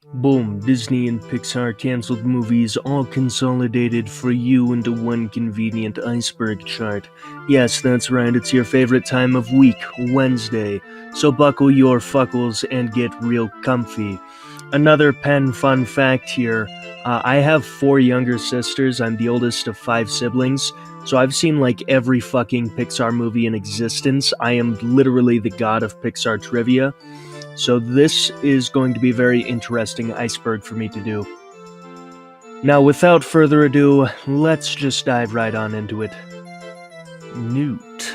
Boom, Disney and Pixar canceled movies all consolidated for you into one convenient iceberg chart. Yes, that's right, it's your favorite time of week, Wednesday. So buckle your fuckles and get real comfy. Another pen fun fact here. I have four younger sisters. I'm the oldest of five siblings. So I've seen like every fucking Pixar movie in existence. I am literally the god of Pixar trivia. So this is going to be a very interesting iceberg for me to do. Now, without further ado, let's just dive right on into it. Newt.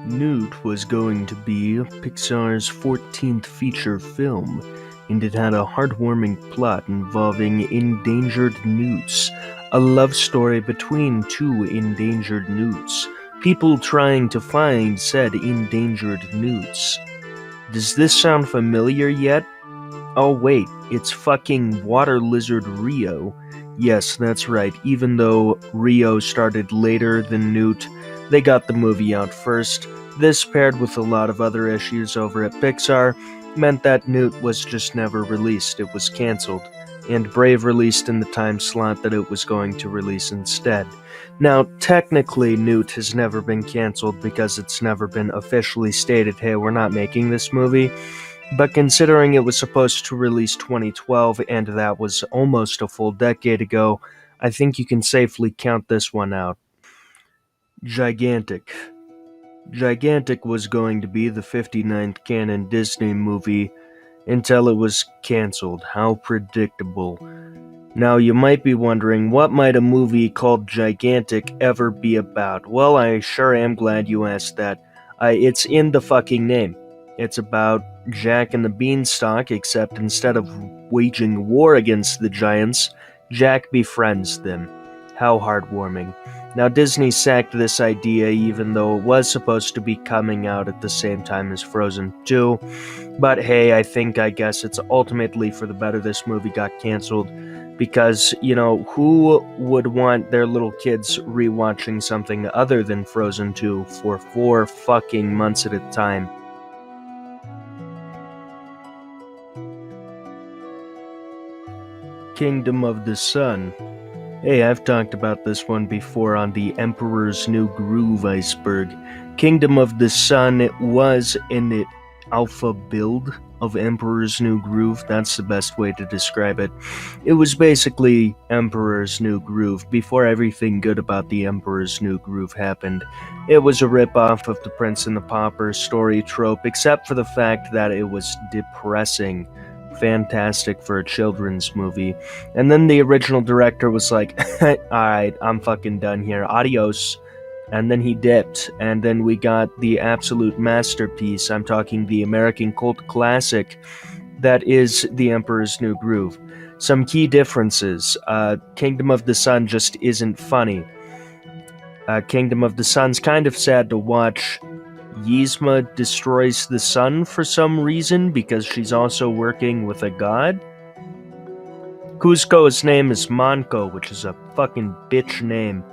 Newt was going to be Pixar's 14th feature film, and it had a heartwarming plot involving endangered newts, a love story between two endangered newts, people trying to find said endangered newts. Does this sound familiar yet? Oh wait, it's fucking Water Lizard Rio. Yes, that's right, even though Rio started later than Newt, they got the movie out first. This, paired with a lot of other issues over at Pixar, meant that Newt was just never released, it was cancelled, and Brave released in the time slot that it was going to release instead. Now, technically, Newt has never been cancelled because it's never been officially stated, hey, we're not making this movie, but considering it was supposed to release 2012 and that was almost a full decade ago, I think you can safely count this one out. Gigantic. Gigantic was going to be the 59th canon Disney movie until it was cancelled. How predictable. Now, you might be wondering, what might a movie called Gigantic ever be about? Well, I sure am glad you asked that. It's in the fucking name. It's about Jack and the Beanstalk, except instead of waging war against the giants, Jack befriends them. How heartwarming. Now, Disney sacked this idea even though it was supposed to be coming out at the same time as Frozen 2. But hey, I guess it's ultimately for the better this movie got cancelled. Because, who would want their little kids rewatching something other than Frozen 2 for 4 fucking months at a time? Kingdom of the Sun. Hey, I've talked about this one before on the Emperor's New Groove iceberg. Kingdom of the Sun was in alpha build of Emperor's New Groove. That's the best way to describe it. It was basically Emperor's New Groove before everything good about the Emperor's New Groove happened. It was a rip-off of the Prince and the Pauper story trope, except for the fact that it was depressing. Fantastic for a children's movie. And then the original director was like, alright, I'm fucking done here. Adios. And then he dipped, and then we got the absolute masterpiece. I'm talking the American cult classic that is The Emperor's New Groove. Some key differences. Kingdom of the Sun just isn't funny. Kingdom of the Sun's kind of sad to watch. Yzma destroys the sun for some reason because she's also working with a god. Kuzco's name is Manco, which is a fucking bitch name.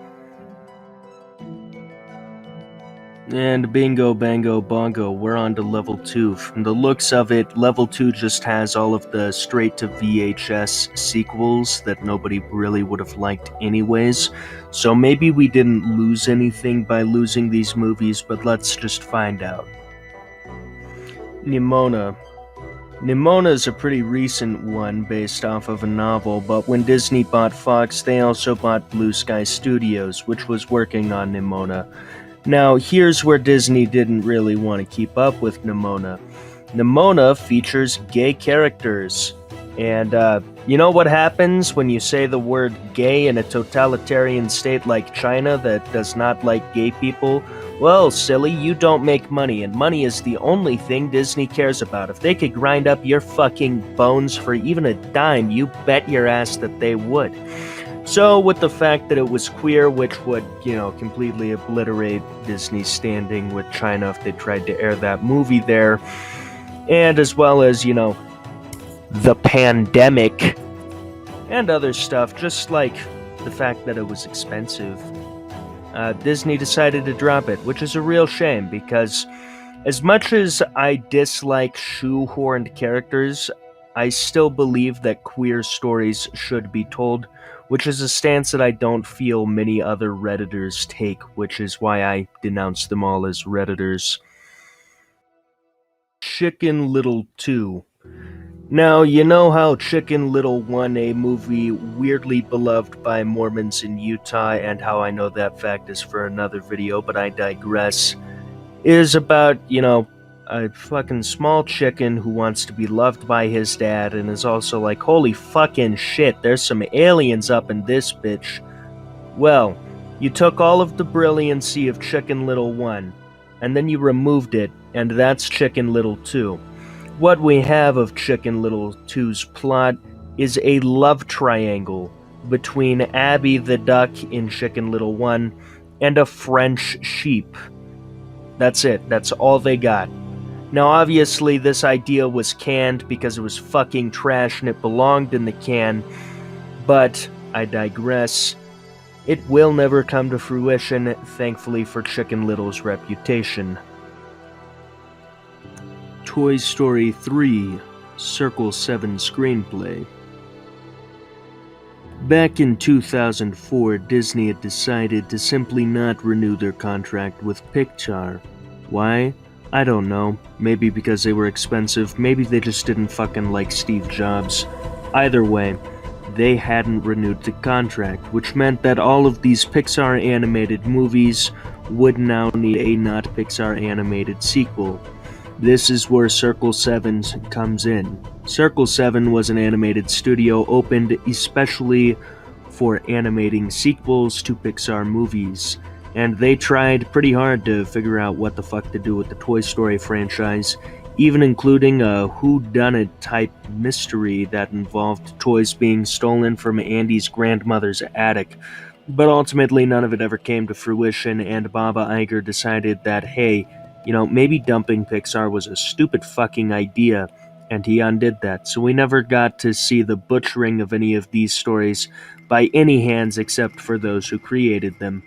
And bingo, bango, bongo, we're on to level 2. From the looks of it, level 2 just has all of the straight-to-VHS sequels that nobody really would have liked anyways. So maybe we didn't lose anything by losing these movies, but let's just find out. Nimona. Nimona is a pretty recent one based off of a novel, but when Disney bought Fox, they also bought Blue Sky Studios, which was working on Nimona. Now, here's where Disney didn't really want to keep up with Nimona. Nimona features gay characters. And, you know what happens when you say the word gay in a totalitarian state like China that does not like gay people? Well, silly, you don't make money, and money is the only thing Disney cares about. If they could grind up your fucking bones for even a dime, you bet your ass that they would. So, with the fact that it was queer, which would, completely obliterate Disney's standing with China if they tried to air that movie there, and as well as, the pandemic, and other stuff, just like the fact that it was expensive, Disney decided to drop it, which is a real shame, because as much as I dislike shoehorned characters, I still believe that queer stories should be told, which is a stance that I don't feel many other Redditors take, which is why I denounce them all as Redditors. Chicken Little 2. Now, you know how Chicken Little 1, a movie weirdly beloved by Mormons in Utah, and how I know that fact is for another video, but I digress, is about, a fucking small chicken who wants to be loved by his dad and is also like, holy fucking shit, there's some aliens up in this bitch. Well, you took all of the brilliancy of Chicken Little 1, and then you removed it, and that's Chicken Little 2. What we have of Chicken Little 2's plot is a love triangle between Abby the duck in Chicken Little 1 and a French sheep. That's it. That's all they got. Now, obviously, this idea was canned because it was fucking trash and it belonged in the can, but I digress. It will never come to fruition, thankfully for Chicken Little's reputation. Toy Story 3 Circle 7 Screenplay. Back in 2004, Disney had decided to simply not renew their contract with Pixar. Why? I don't know. Maybe because they were expensive, maybe they just didn't fucking like Steve Jobs. Either way, they hadn't renewed the contract, which meant that all of these Pixar animated movies would now need a not Pixar animated sequel. This is where Circle 7 comes in. Circle 7 was an animated studio opened especially for animating sequels to Pixar movies, and they tried pretty hard to figure out what the fuck to do with the Toy Story franchise, even including a whodunit type mystery that involved toys being stolen from Andy's grandmother's attic. But ultimately none of it ever came to fruition, and Baba Iger decided that, hey, maybe dumping Pixar was a stupid fucking idea, and he undid that, so we never got to see the butchering of any of these stories by any hands except for those who created them.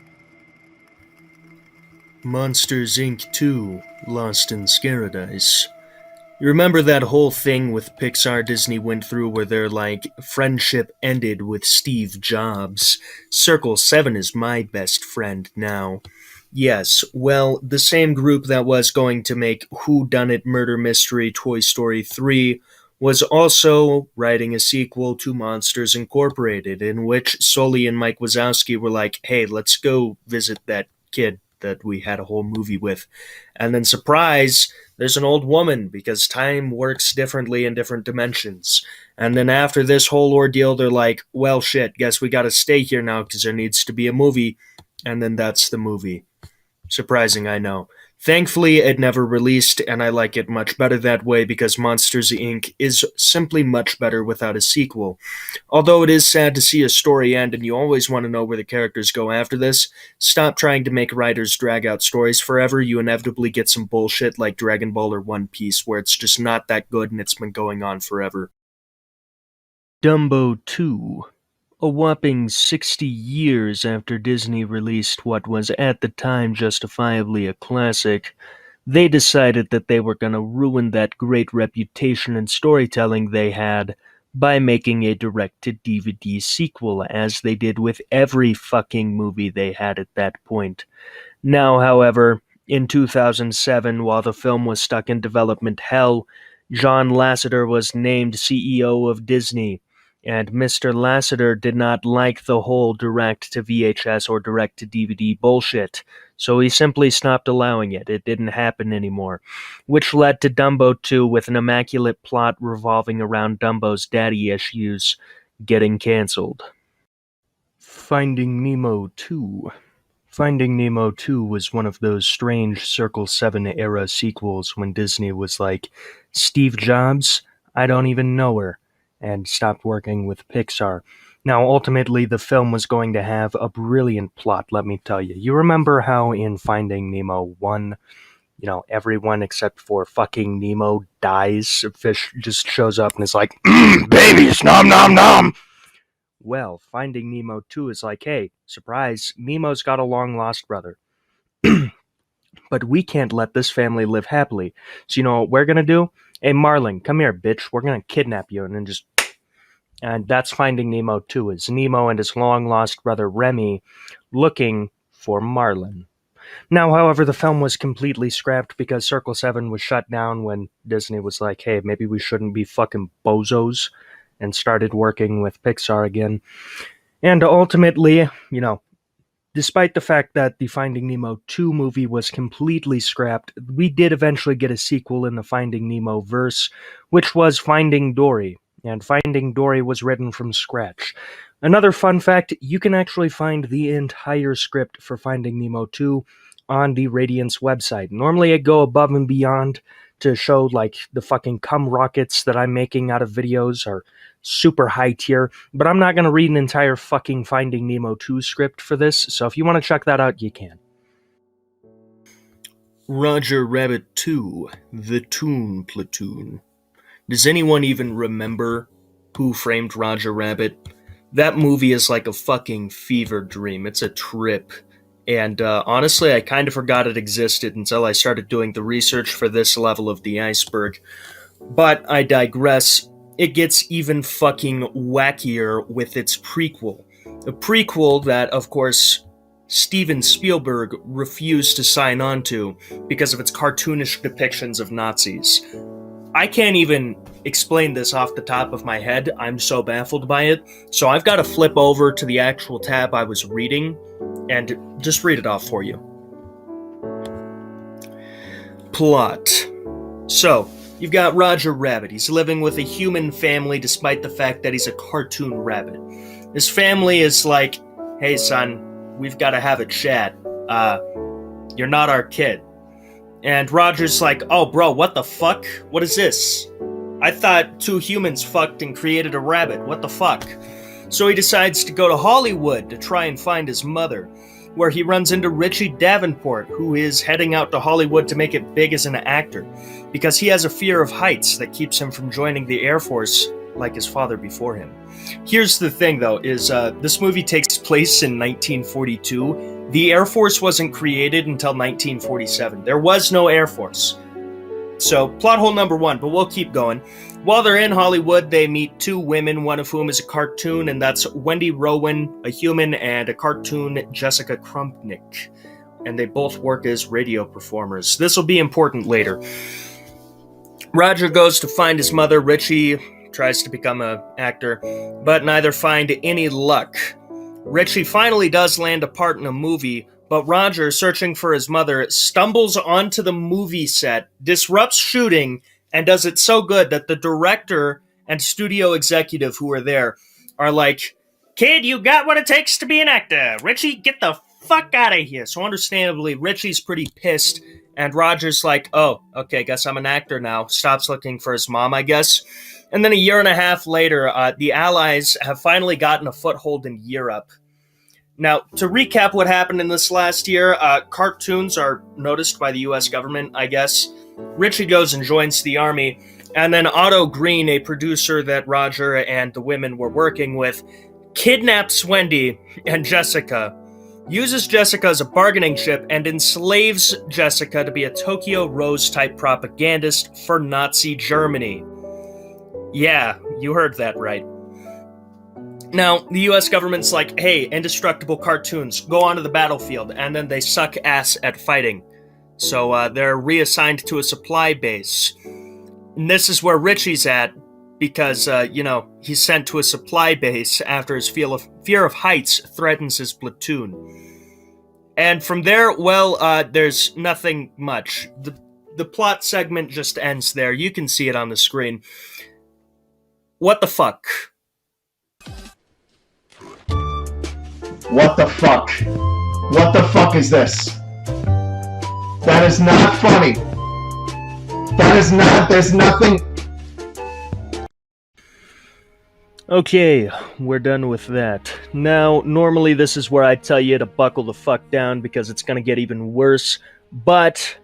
Monsters, Inc. 2 Lost in Scaradise. You remember that whole thing with Pixar Disney went through where their, friendship ended with Steve Jobs? Circle 7 is my best friend now. Yes, well, the same group that was going to make whodunit murder mystery Toy Story 3 was also writing a sequel to Monsters Incorporated, in which Sully and Mike Wazowski were like, hey, let's go visit that kid that we had a whole movie with. And then, surprise, there's an old woman, because time works differently in different dimensions. And then after this whole ordeal, they're like, well, shit, guess we gotta stay here now because there needs to be a movie. And then that's the movie. Surprising, I know. Thankfully, it never released, and I like it much better that way because Monsters, Inc. is simply much better without a sequel. Although it is sad to see a story end and you always want to know where the characters go after this, stop trying to make writers drag out stories forever. You inevitably get some bullshit like Dragon Ball or One Piece where it's just not that good and it's been going on forever. Dumbo 2. A whopping 60 years after Disney released what was at the time justifiably a classic, they decided that they were going to ruin that great reputation and storytelling they had by making a direct-to-DVD sequel, as they did with every fucking movie they had at that point. Now, however, in 2007, while the film was stuck in development hell, John Lasseter was named CEO of Disney. And Mr. Lasseter did not like the whole direct-to-VHS or direct-to-DVD bullshit, so he simply stopped allowing it. It didn't happen anymore, which led to Dumbo 2 with an immaculate plot revolving around Dumbo's daddy issues getting cancelled. Finding Nemo 2. Finding Nemo 2 was one of those strange Circle 7 era sequels when Disney was like, Steve Jobs? I don't even know her. And stopped working with Pixar. Now, ultimately, the film was going to have a brilliant plot, let me tell you. You remember how in Finding Nemo 1, everyone except for fucking Nemo dies? A fish just shows up and is like, babies, nom nom nom! Well, Finding Nemo 2 is like, hey, surprise, Nemo's got a long-lost brother. But we can't let this family live happily. So you know what we're gonna do? Hey, Marlin, come here, bitch. We're gonna kidnap you, and then just... And that's Finding Nemo 2, is Nemo and his long-lost brother Remy looking for Marlin. Now, however, the film was completely scrapped because Circle 7 was shut down when Disney was like, hey, maybe we shouldn't be fucking bozos, and started working with Pixar again. And ultimately, despite the fact that the Finding Nemo 2 movie was completely scrapped, we did eventually get a sequel in the Finding Nemo verse, which was Finding Dory. And Finding Dory was written from scratch. Another fun fact, you can actually find the entire script for Finding Nemo 2 on the Radiance website. Normally I go above and beyond to show, like, the fucking cum rockets that I'm making out of videos are super high tier, but I'm not going to read an entire fucking Finding Nemo 2 script for this, so if you want to check that out, you can. Roger Rabbit 2, The Toon Platoon. Does anyone even remember Who Framed Roger Rabbit? That movie is like a fucking fever dream. It's a trip. And honestly, I kind of forgot it existed until I started doing the research for this level of the iceberg. But I digress. It gets even fucking wackier with its prequel. A prequel that, of course, Steven Spielberg refused to sign on to because of its cartoonish depictions of Nazis. I can't even explain this off the top of my head. I'm so baffled by it. So I've got to flip over to the actual tab I was reading and just read it off for you. Plot. So, you've got Roger Rabbit. He's living with a human family despite the fact that he's a cartoon rabbit. His family is like, hey son, we've got to have a chat. You're not our kid. And Roger's like, oh bro, what the fuck? What is this? I thought two humans fucked and created a rabbit. What the fuck? So he decides to go to Hollywood to try and find his mother, where he runs into Richie Davenport, who is heading out to Hollywood to make it big as an actor, because he has a fear of heights that keeps him from joining the Air Force like his father before him. Here's the thing, though, is this movie takes place in 1942. The Air Force wasn't created until 1947. There was no Air Force. So, plot hole number one, but we'll keep going. While they're in Hollywood, they meet two women, one of whom is a cartoon, and that's Wendy Rowan, a human, and a cartoon, Jessica Krumpnick. And they both work as radio performers. This will be important later. Roger goes to find his mother. Richie tries to become an actor, but neither find any luck. Richie finally does land a part in a movie, but Roger, searching for his mother, stumbles onto the movie set, disrupts shooting, and does it so good that the director and studio executive who are there are like, kid, you got what it takes to be an actor. Richie, get the fuck out of here. So understandably, Richie's pretty pissed, and Roger's like, oh, okay, guess I'm an actor now. Stops looking for his mom, I guess. And then a year and a half later, the Allies have finally gotten a foothold in Europe. Now, to recap what happened in this last year, cartoons are noticed by the US government, I guess. Richie goes and joins the army, and then Otto Green, a producer that Roger and the women were working with, kidnaps Wendy and Jessica, uses Jessica as a bargaining chip, and enslaves Jessica to be a Tokyo Rose-type propagandist for Nazi Germany. Yeah, you heard that right. Now, the US government's like, hey, indestructible cartoons, go onto the battlefield, and then they suck ass at fighting. So they're reassigned to a supply base. And this is where Richie's at, because, he's sent to a supply base after his fear of heights threatens his platoon. And from there, there's nothing much. The plot segment just ends there. You can see it on the screen. What the fuck? What the fuck? What the fuck is this? That is not funny. There's nothing. Okay, we're done with that. Now, normally this is where I tell you to buckle the fuck down because it's gonna get even worse, but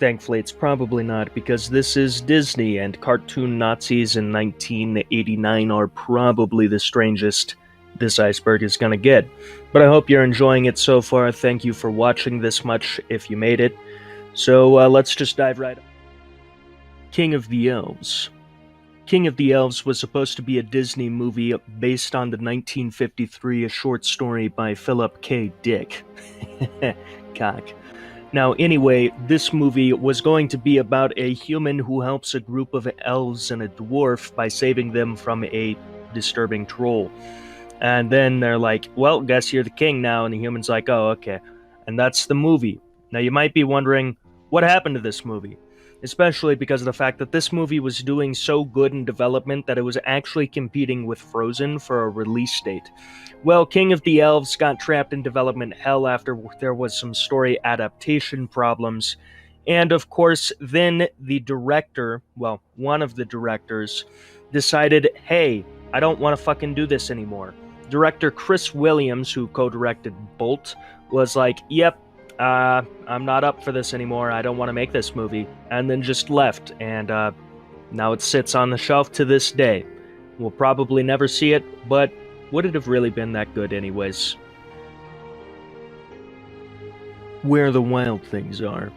thankfully it's probably not, because this is Disney and cartoon Nazis in 1989 are probably the strangest this iceberg is gonna get. But I hope you're enjoying it so far. Thank you for watching this much if you made it. So let's just dive right in. King of the Elves. King of the Elves was supposed to be a Disney movie based on the 1953 short story by Philip K. Dick. Cock. Now, anyway, this movie was going to be about a human who helps a group of elves and a dwarf by saving them from a disturbing troll. And then they're like, well, guess you're the king now, and the human's like, oh, okay. And that's the movie. Now, you might be wondering, what happened to this movie? Especially because of the fact that this movie was doing so good in development that it was actually competing with Frozen for a release date. Well, King of the Elves got trapped in development hell after there was some story adaptation problems. And of course, then the director, well, one of the directors, decided, hey, I don't want to fucking do this anymore. Director Chris Williams, who co-directed Bolt, was like, yep, I'm not up for this anymore, I don't want to make this movie, and then just left, and now it sits on the shelf to this day. We'll probably never see it, but would it have really been that good anyways? Where the Wild Things Are.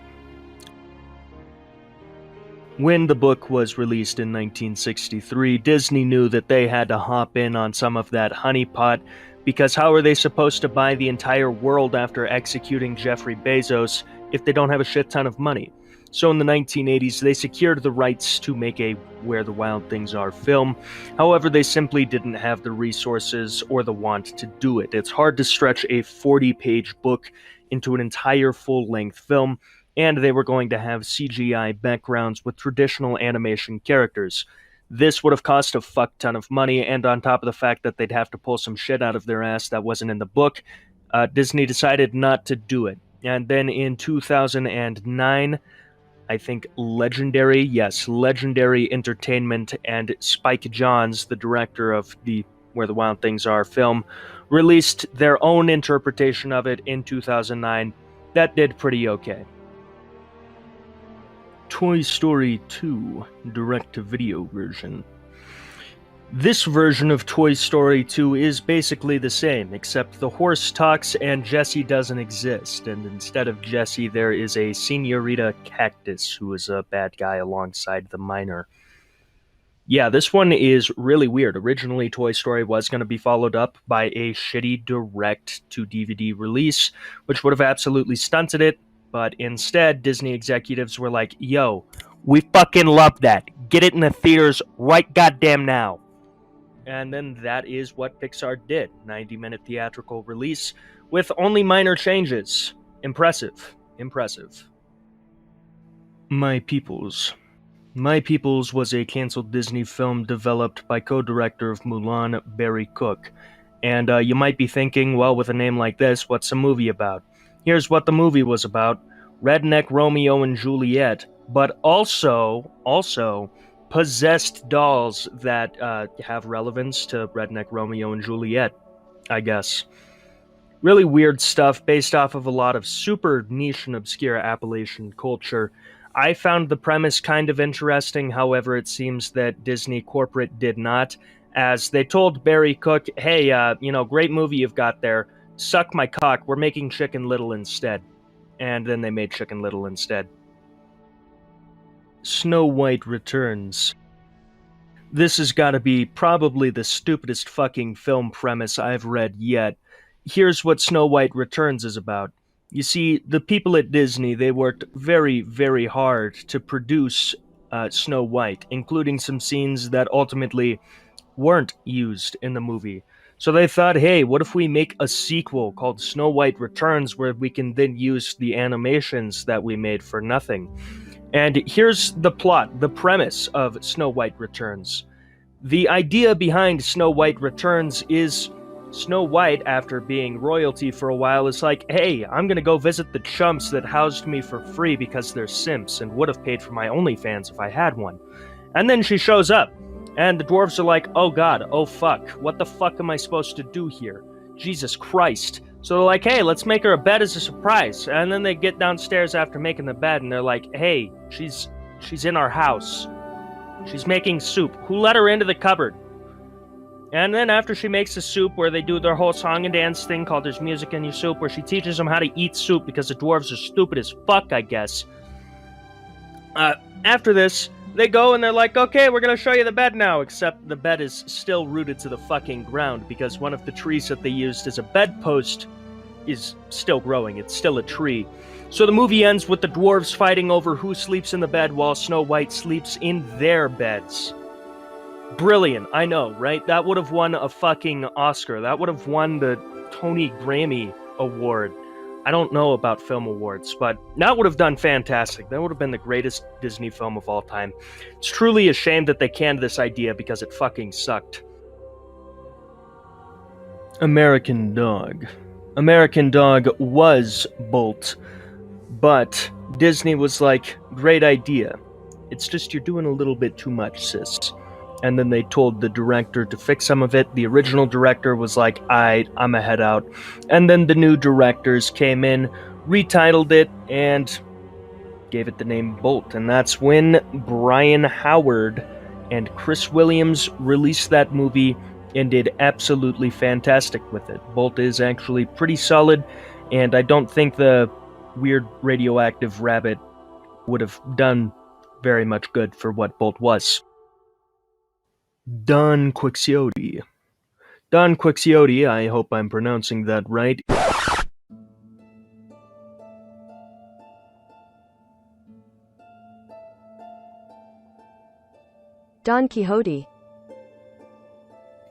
When the book was released in 1963, Disney knew that they had to hop in on some of that honeypot, because how are they supposed to buy the entire world after executing Jeffrey Bezos if they don't have a shit ton of money? So in the 1980s, they secured the rights to make a Where the Wild Things Are film. However, they simply didn't have the resources or the want to do it. It's hard to stretch a 40-page book into an entire full-length film, and they were going to have CGI backgrounds with traditional animation characters. This would have cost a fuck ton of money, and on top of the fact that they'd have to pull some shit out of their ass that wasn't in the book, Disney decided not to do it. And then in 2009, I think Legendary Entertainment and Spike Jonze, the director of the Where the Wild Things Are film, released their own interpretation of it in 2009. That did pretty okay. Toy Story 2 direct-to-video version. This version of Toy Story 2 is basically the same, except the horse talks and Jessie doesn't exist, and instead of Jessie there is a Senorita Cactus who is a bad guy alongside the miner. Yeah, this one is really weird. Originally, Toy Story was going to be followed up by a shitty direct-to-DVD release, which would have absolutely stunted it, but instead, Disney executives were like, yo, we fucking love that. Get it in the theaters right goddamn now. And then that is what Pixar did. 90-minute theatrical release with only minor changes. Impressive. My Peoples. My Peoples was a canceled Disney film developed by co-director of Mulan, Barry Cook. And you might be thinking, well, with a name like this, what's the movie about? Here's what the movie was about. Redneck Romeo and Juliet, but also possessed dolls that have relevance to Redneck Romeo and Juliet, I guess. Really weird stuff based off of a lot of super niche and obscure Appalachian culture. I found the premise kind of interesting, however, it seems that Disney corporate did not, as they told Barry Cook, hey, great movie you've got there. Suck my cock, we're making Chicken Little instead. And then they made Chicken Little instead. Snow White Returns. This has got to be probably the stupidest fucking film premise I've read yet. Here's what Snow White Returns is about. You see, the people at Disney, they worked very, very hard to produce Snow White, including some scenes that ultimately weren't used in the movie. So they thought, hey, what if we make a sequel called Snow White Returns where we can then use the animations that we made for nothing? And here's the plot, the premise of Snow White Returns. The idea behind Snow White Returns is Snow White, after being royalty for a while, is like, hey, I'm gonna go visit the chumps that housed me for free because they're simps and would have paid for my OnlyFans if I had one. And then she shows up. And the dwarves are like, oh god, oh fuck, what the fuck am I supposed to do here? Jesus Christ. So they're like, hey, let's make her a bed as a surprise. And then they get downstairs after making the bed, and they're like, hey, she's in our house. She's making soup. Who let her into the cupboard? And then after she makes the soup, where they do their whole song and dance thing called There's Music in Your Soup, where she teaches them how to eat soup because the dwarves are stupid as fuck, I guess. After this, They go and they're like, okay, we're gonna show you the bed now, except the bed is still rooted to the fucking ground because one of the trees that they used as a bedpost is still growing. It's still a tree. So the movie ends with the dwarves fighting over who sleeps in the bed while Snow White sleeps in their beds. Brilliant, I know, right? That would have won a fucking Oscar. That would have won the Tony Grammy Award. I don't know about film awards, but that would have done fantastic. That would have been the greatest Disney film of all time. It's truly a shame that they canned this idea because it fucking sucked. American Dog. American Dog was Bolt, but Disney was like, great idea. It's just you're doing a little bit too much, sis. And then they told the director to fix some of it. The original director was like, I'm a head out. And then the new directors came in, retitled it, and gave it the name Bolt. And that's when Brian Howard and Chris Williams released that movie and did absolutely fantastic with it. Bolt is actually pretty solid, and I don't think the weird radioactive rabbit would have done very much good for what Bolt was. Don Quixote. Don Quixote, I hope I'm pronouncing that right, Don Quixote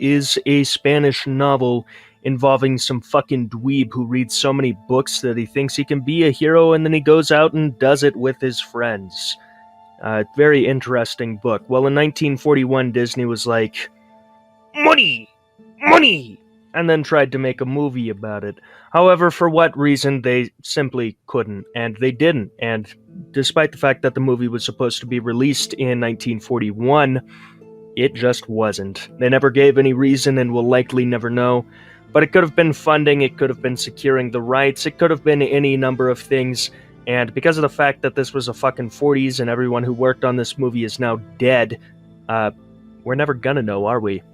is a Spanish novel involving some fucking dweeb who reads so many books that he thinks he can be a hero and then he goes out and does it with his friends. Very interesting book. Well, in 1941, Disney was like, money! Money! And then tried to make a movie about it. However, for what reason, they simply couldn't, and they didn't. And despite the fact that the movie was supposed to be released in 1941, it just wasn't. They never gave any reason and will likely never know. But it could have been funding, it could have been securing the rights, it could have been any number of things. And because of the fact that this was a fucking 40s and everyone who worked on this movie is now dead, we're never gonna know, are we?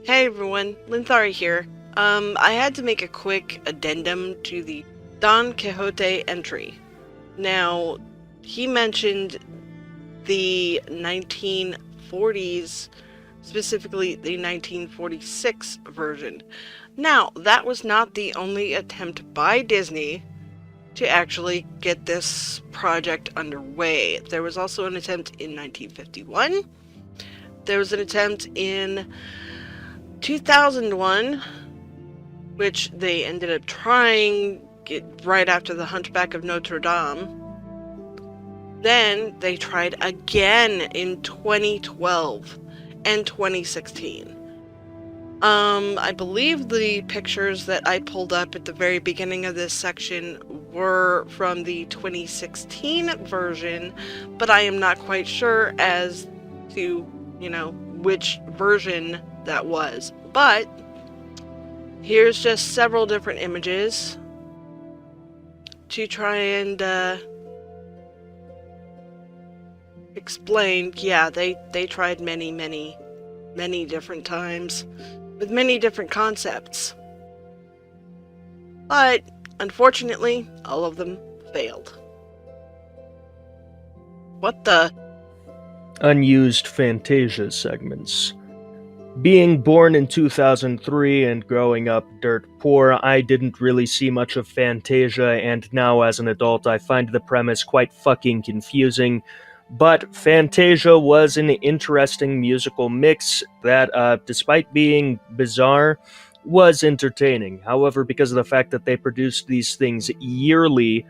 Hey everyone, Linthari here. I had to make a quick addendum to the Don Quixote entry. Now, he mentioned the 1940s, specifically the 1946 version. Now, that was not the only attempt by Disney to actually get this project underway. There was also an attempt in 1951. There was an attempt in 2001, which they ended up trying right after the Hunchback of Notre Dame. Then they tried again in 2012 and 2016. I believe the pictures that I pulled up at the very beginning of this section were from the 2016 version, but I am not quite sure as to, which version that was. But here's just several different images to try and explain. Yeah, they tried many different times with many different concepts, but unfortunately all of them failed. What the? Unused Fantasia segments. Being born in 2003 and growing up dirt poor, I didn't really see much of Fantasia, and now as an adult I find the premise quite fucking confusing. But Fantasia was an interesting musical mix that, despite being bizarre, was entertaining. However, because of the fact that they produced these things yearly,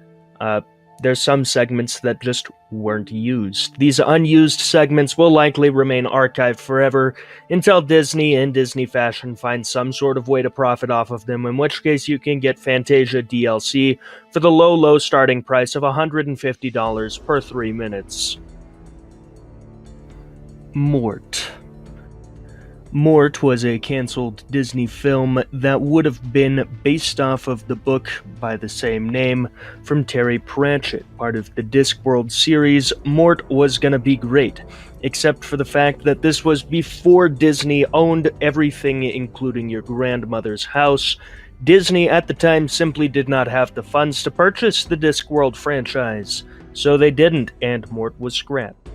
there's some segments that just weren't used. These unused segments will likely remain archived forever until Disney, in Disney fashion, finds some sort of way to profit off of them, in which case you can get Fantasia DLC for the low starting price of $150 per 3 minutes. Mort. Mort was a cancelled Disney film that would have been based off of the book by the same name from Terry Pratchett, part of the Discworld series. Mort was gonna be great, except for the fact that this was before Disney owned everything, including your grandmother's house. Disney at the time simply did not have the funds to purchase the Discworld franchise, so they didn't, and Mort was scrapped.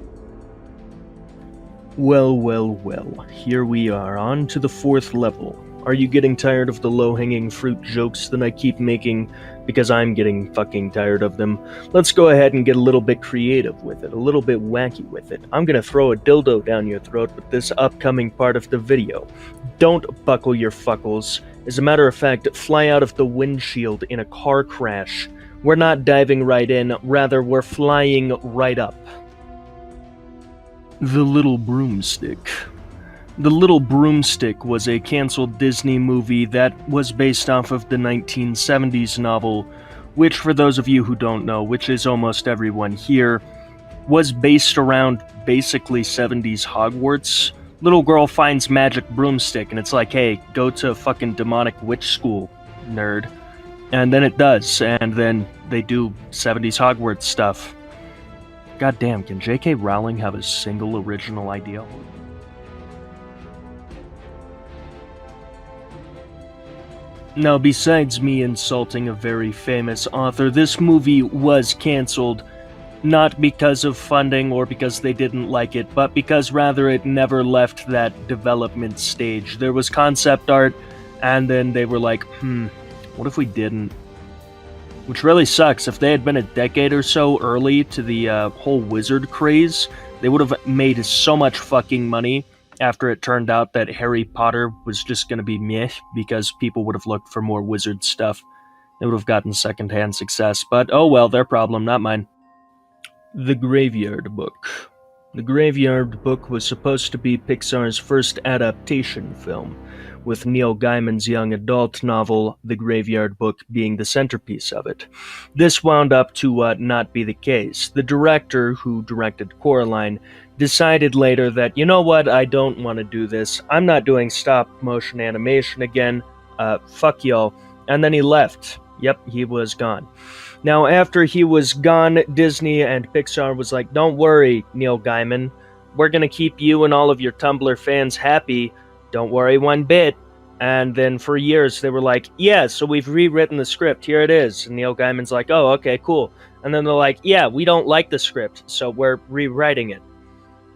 Well, here we are, on to the 4th level. Are you getting tired of the low-hanging fruit jokes that I keep making? Because I'm getting fucking tired of them. Let's go ahead and get a little bit creative with it, a little bit wacky with it. I'm gonna throw a dildo down your throat with this upcoming part of the video. Don't buckle your fuckles. As a matter of fact, fly out of the windshield in a car crash. We're not diving right in, rather we're flying right up. The Little Broomstick. The Little Broomstick was a canceled Disney movie that was based off of the 1970s novel, which, for those of you who don't know, which is almost everyone here, was based around basically 70s Hogwarts. Little girl finds magic broomstick, and it's like, hey, go to fucking demonic witch school, nerd. And then it does, and then they do 70s Hogwarts stuff. God damn, can J.K. Rowling have a single original idea? Now, besides me insulting a very famous author, this movie was cancelled not because of funding or because they didn't like it, but because rather it never left that development stage. There was concept art, and then they were like, what if we didn't? Which really sucks. If they had been a decade or so early to the whole wizard craze, they would have made so much fucking money after it turned out that Harry Potter was just going to be meh, because people would have looked for more wizard stuff. They would have gotten secondhand success, but oh well, their problem, not mine. The Graveyard Book. The Graveyard Book was supposed to be Pixar's first adaptation film, with Neil Gaiman's young adult novel, The Graveyard Book, being the centerpiece of it. This wound up to not be the case. The director, who directed Coraline, decided later that, you know what, I don't want to do this. I'm not doing stop-motion animation again. Fuck y'all. And then he left. Yep, he was gone. Now, after he was gone, Disney and Pixar was like, don't worry, Neil Gaiman. We're gonna keep you and all of your Tumblr fans happy. Don't worry one bit. And then for years they were like, yeah, so we've rewritten the script, here it is. And Neil Gaiman's like, oh, okay, cool. And then they're like, yeah, we don't like the script, so we're rewriting it.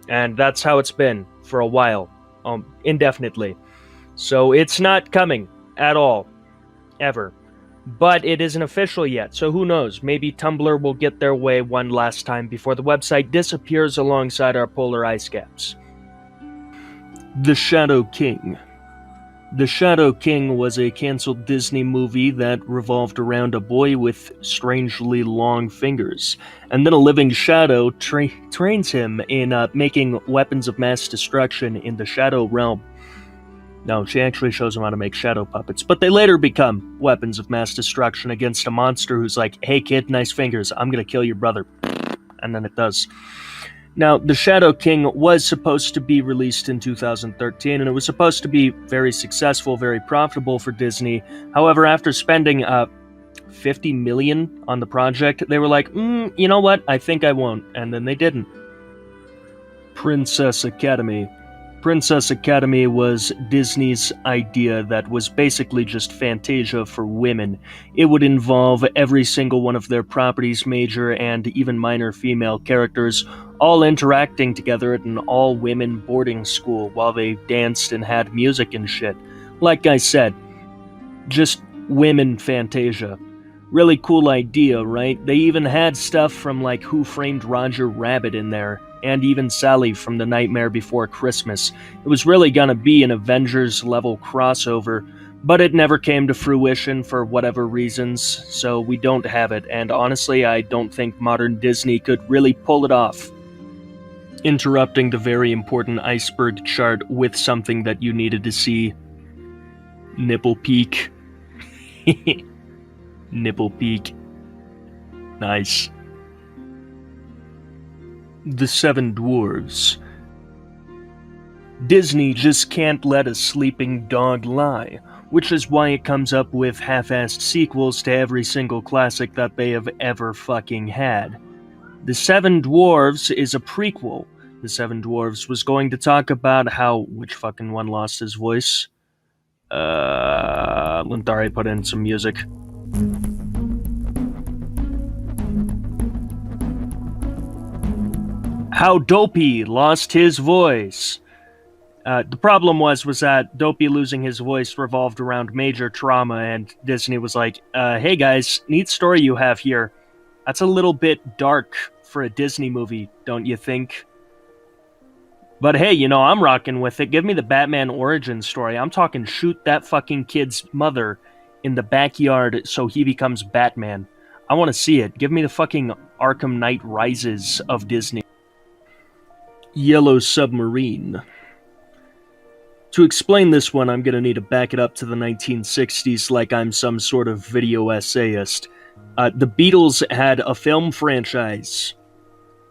And that's how it's been for a while, indefinitely. So it's not coming at all, ever. But it isn't official yet, so who knows, maybe Tumblr will get their way one last time before the website disappears alongside our polar ice caps. The Shadow King. The Shadow King was a canceled Disney movie that revolved around a boy with strangely long fingers, and then a living shadow trains him in making weapons of mass destruction in the Shadow Realm. No, she actually shows him how to make shadow puppets, but they later become weapons of mass destruction against a monster who's like, hey kid, nice fingers, I'm gonna kill your brother. And then it does. Now, The Shadow King was supposed to be released in 2013, and it was supposed to be very successful, very profitable for Disney. However, after spending $50 million on the project, they were like, you know what, I think I won't, and then they didn't. Princess Academy. Princess Academy was Disney's idea that was basically just Fantasia for women. It would involve every single one of their properties' major and even minor female characters all interacting together at an all-women boarding school while they danced and had music and shit. Like I said, just women Fantasia. Really cool idea, right? They even had stuff from like Who Framed Roger Rabbit in there, and even Sally from The Nightmare Before Christmas. It was really gonna be an Avengers-level crossover, but it never came to fruition for whatever reasons, so we don't have it, and honestly, I don't think modern Disney could really pull it off. Interrupting the very important iceberg chart with something that you needed to see. Nipple peak. Nipple peak. Nice. The Seven Dwarves. Disney just can't let a sleeping dog lie, which is why it comes up with half-assed sequels to every single classic that they have ever fucking had. The Seven Dwarves is a prequel. The Seven Dwarves was going to talk about how... Which fucking one lost his voice? Lindari put in some music. how Dopey lost his voice. The problem was that Dopey losing his voice revolved around major trauma, and Disney was like, hey guys, neat story you have here. That's a little bit dark for a Disney movie, don't you think? But hey, I'm rocking with it. Give me the Batman origin story. I'm talking shoot that fucking kid's mother in the backyard so he becomes Batman. I want to see it. Give me the fucking Arkham Knight Rises of Disney. Yellow Submarine. To explain this one, I'm going to need to back it up to the 1960s like I'm some sort of video essayist. The Beatles had a film franchise.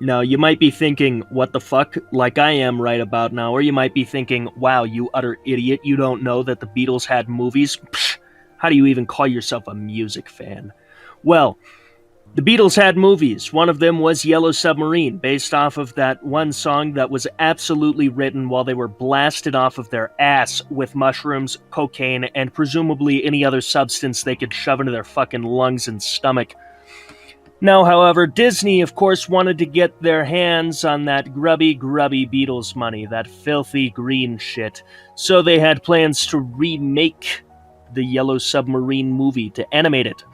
Now, you might be thinking, what the fuck, like I am right about now, or you might be thinking, wow, you utter idiot, you don't know that the Beatles had movies? Psh, how do you even call yourself a music fan? Well, the Beatles had movies. One of them was Yellow Submarine, based off of that one song that was absolutely written while they were blasted off of their ass with mushrooms, cocaine, and presumably any other substance they could shove into their fucking lungs and stomach. Now, however, Disney, of course, wanted to get their hands on that grubby Beatles money, that filthy green shit, so they had plans to remake the Yellow Submarine movie, to animate it.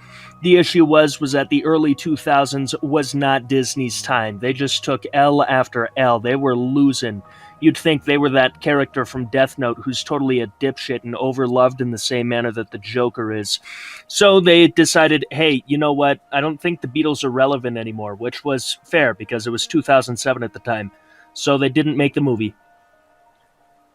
The issue was that the early 2000s was not Disney's time. They just took L after L. They were losing. You'd think they were that character from Death Note who's totally a dipshit and overloved in the same manner that the Joker is. So they decided, hey, you know what? I don't think the Beatles are relevant anymore, which was fair because it was 2007 at the time. So they didn't make the movie.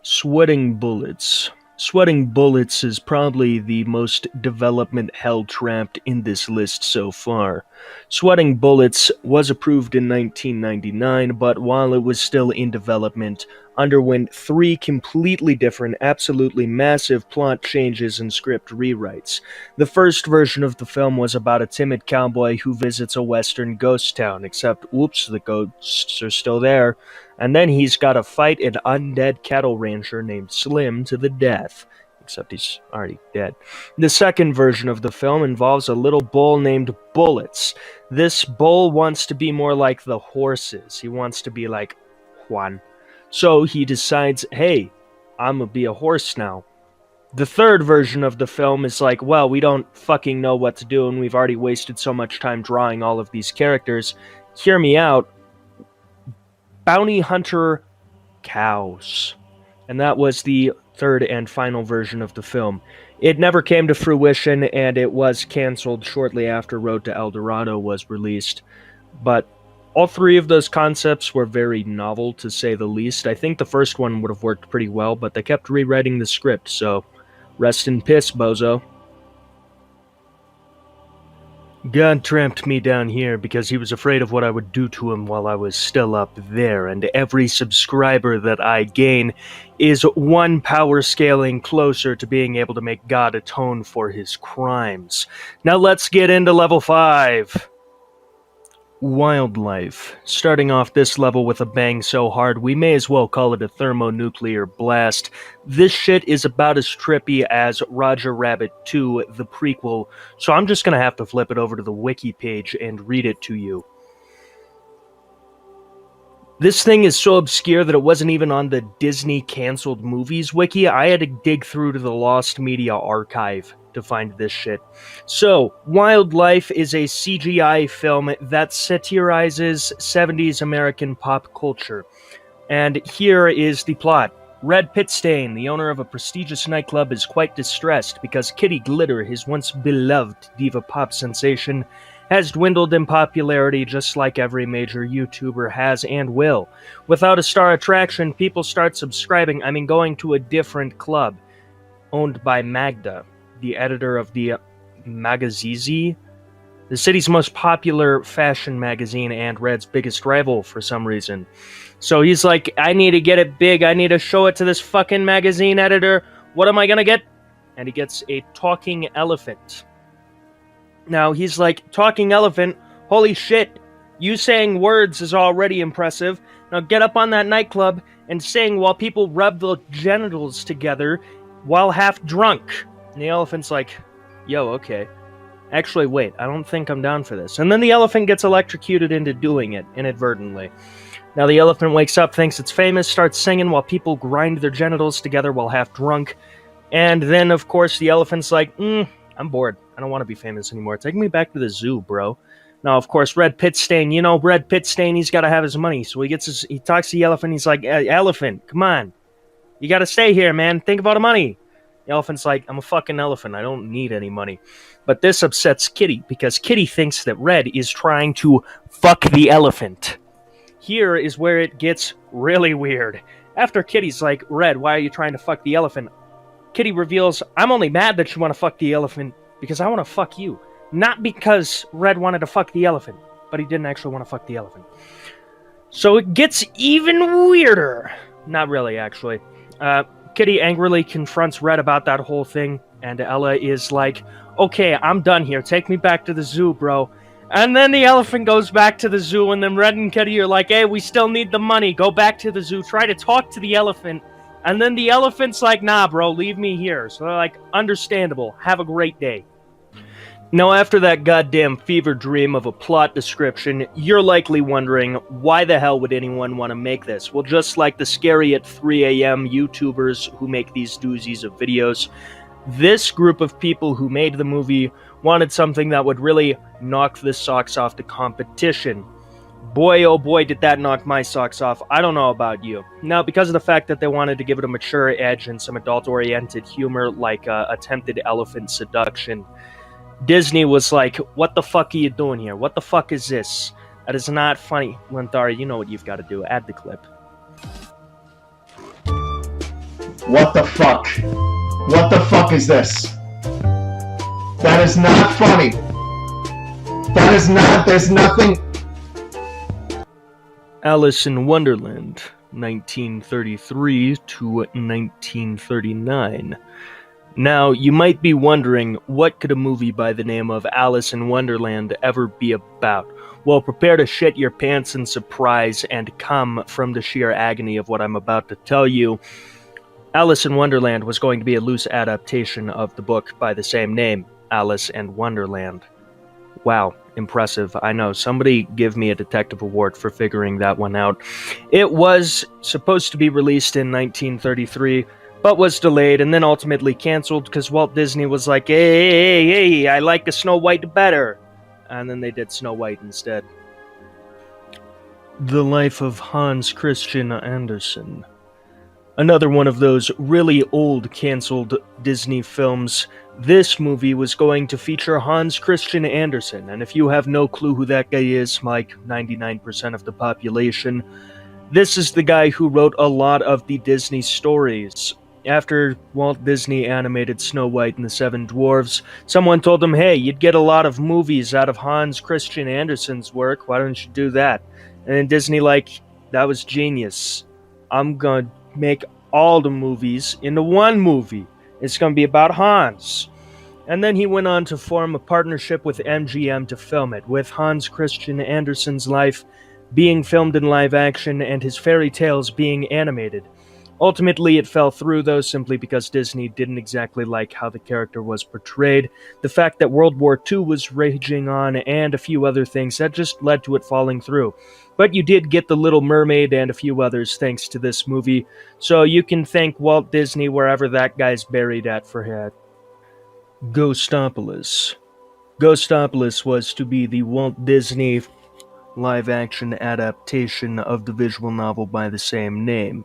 Sweating Bullets. Sweating Bullets is probably the most development hell-trapped in this list so far. Sweating Bullets was approved in 1999, but while it was still in development, underwent 3 completely different, absolutely massive plot changes and script rewrites. The first version of the film was about a timid cowboy who visits a western ghost town, except, oops, the ghosts are still there. And then he's got to fight an undead cattle rancher named Slim to the death, except he's already dead. The second version of the film involves a little bull named Bullets. This bull wants to be more like the horses. He wants to be like Juan. So he decides, hey, I'm gonna be a horse now. The third version of the film is like, well, we don't fucking know what to do, and we've already wasted so much time drawing all of these characters. Hear me out. Bounty Hunter Cows. And that was the third and final version of the film. It never came to fruition, and it was canceled shortly after Road to El Dorado was released. But all 3 of those concepts were very novel, to say the least. I think the first one would have worked pretty well, but they kept rewriting the script, so rest in piss, bozo. God tramped me down here because he was afraid of what I would do to him while I was still up there, and every subscriber that I gain is 1 power scaling closer to being able to make God atone for his crimes. Now let's get into level 5. Wildlife. Starting off this level with a bang so hard, we may as well call it a thermonuclear blast. This shit is about as trippy as Roger Rabbit 2, the prequel, so I'm just gonna have to flip it over to the wiki page and read it to you. This thing is so obscure that it wasn't even on the Disney canceled movies wiki. I had to dig through to the Lost Media archive to find this shit. So, Wildlife is a CGI film that satirizes 70s American pop culture. And here is the plot. Red Pitstain, the owner of a prestigious nightclub, is quite distressed because Kitty Glitter, his once beloved diva pop sensation, has dwindled in popularity just like every major YouTuber has and will. Without a star attraction, people start going to a different club, owned by Magda, the editor of the Magazizi, the city's most popular fashion magazine and Red's biggest rival for some reason. So he's like, I need to get it big, I need to show it to this fucking magazine editor, what am I gonna get? And he gets a talking elephant. Now he's like, talking elephant, holy shit, you saying words is already impressive, now get up on that nightclub and sing while people rub their genitals together while half drunk. And the elephant's like, yo, okay. Actually, wait, I don't think I'm down for this. And then the elephant gets electrocuted into doing it, inadvertently. Now the elephant wakes up, thinks it's famous, starts singing while people grind their genitals together while half drunk. And then, of course, the elephant's like, I'm bored. I don't want to be famous anymore. Take me back to the zoo, bro. Now, of course, Red Pitstain, Red Pitstain, he's got to have his money. So he talks to the elephant, he's like, hey, elephant, come on. You got to stay here, man. Think about the money. The elephant's like, I'm a fucking elephant. I don't need any money. But this upsets Kitty, because Kitty thinks that Red is trying to fuck the elephant. Here is where it gets really weird. After Kitty's like, Red, why are you trying to fuck the elephant? Kitty reveals, I'm only mad that you want to fuck the elephant because I want to fuck you. Not because Red wanted to fuck the elephant, but he didn't actually want to fuck the elephant. So it gets even weirder. Not really, actually. Kitty angrily confronts Red about that whole thing, and Ella is like, okay, I'm done here. Take me back to the zoo, bro. And then the elephant goes back to the zoo, and then Red and Kitty are like, hey, we still need the money. Go back to the zoo. Try to talk to the elephant. And then the elephant's like, nah, bro, leave me here. So they're like, understandable. Have a great day. Now, after that goddamn fever dream of a plot description, you're likely wondering, why the hell would anyone want to make this? Well, just like the Scary at 3 a.m. YouTubers who make these doozies of videos, this group of people who made the movie wanted something that would really knock the socks off the competition. Boy, oh boy, did that knock my socks off. I don't know about you. Now, because of the fact that they wanted to give it a mature edge and some adult-oriented humor, like attempted elephant seduction, Disney was like, what the fuck are you doing here? What the fuck is this? That is not funny. Lantari, you know what you've got to do. Add the clip. What the fuck? What the fuck is this? That is not funny. That is not, there's nothing. Alice in Wonderland, 1933 to 1939. Now, you might be wondering, what could a movie by the name of Alice in Wonderland ever be about? Well, prepare to shit your pants in surprise and come from the sheer agony of what I'm about to tell you. Alice in Wonderland was going to be a loose adaptation of the book by the same name, Alice in Wonderland. Wow, impressive. I know, somebody give me a detective award for figuring that one out. It was supposed to be released in 1933, but was delayed and then ultimately cancelled because Walt Disney was like, hey, I like the Snow White better. And then they did Snow White instead. The Life of Hans Christian Andersen. Another one of those really old cancelled Disney films. This movie was going to feature Hans Christian Andersen, and if you have no clue who that guy is, like 99% of the population, this is the guy who wrote a lot of the Disney stories. After Walt Disney animated Snow White and the Seven Dwarves, someone told him, hey, you'd get a lot of movies out of Hans Christian Andersen's work, why don't you do that? And then Disney that was genius. I'm gonna make all the movies into one movie. It's gonna be about Hans. And then he went on to form a partnership with MGM to film it, with Hans Christian Andersen's life being filmed in live action and his fairy tales being animated. Ultimately, it fell through, though, simply because Disney didn't exactly like how the character was portrayed, the fact that World War II was raging on, and a few other things that just led to it falling through. But you did get The Little Mermaid and a few others thanks to this movie, so you can thank Walt Disney wherever that guy's buried at for that. Ghostopolis. Ghostopolis was to be the Walt Disney live-action adaptation of the visual novel by the same name.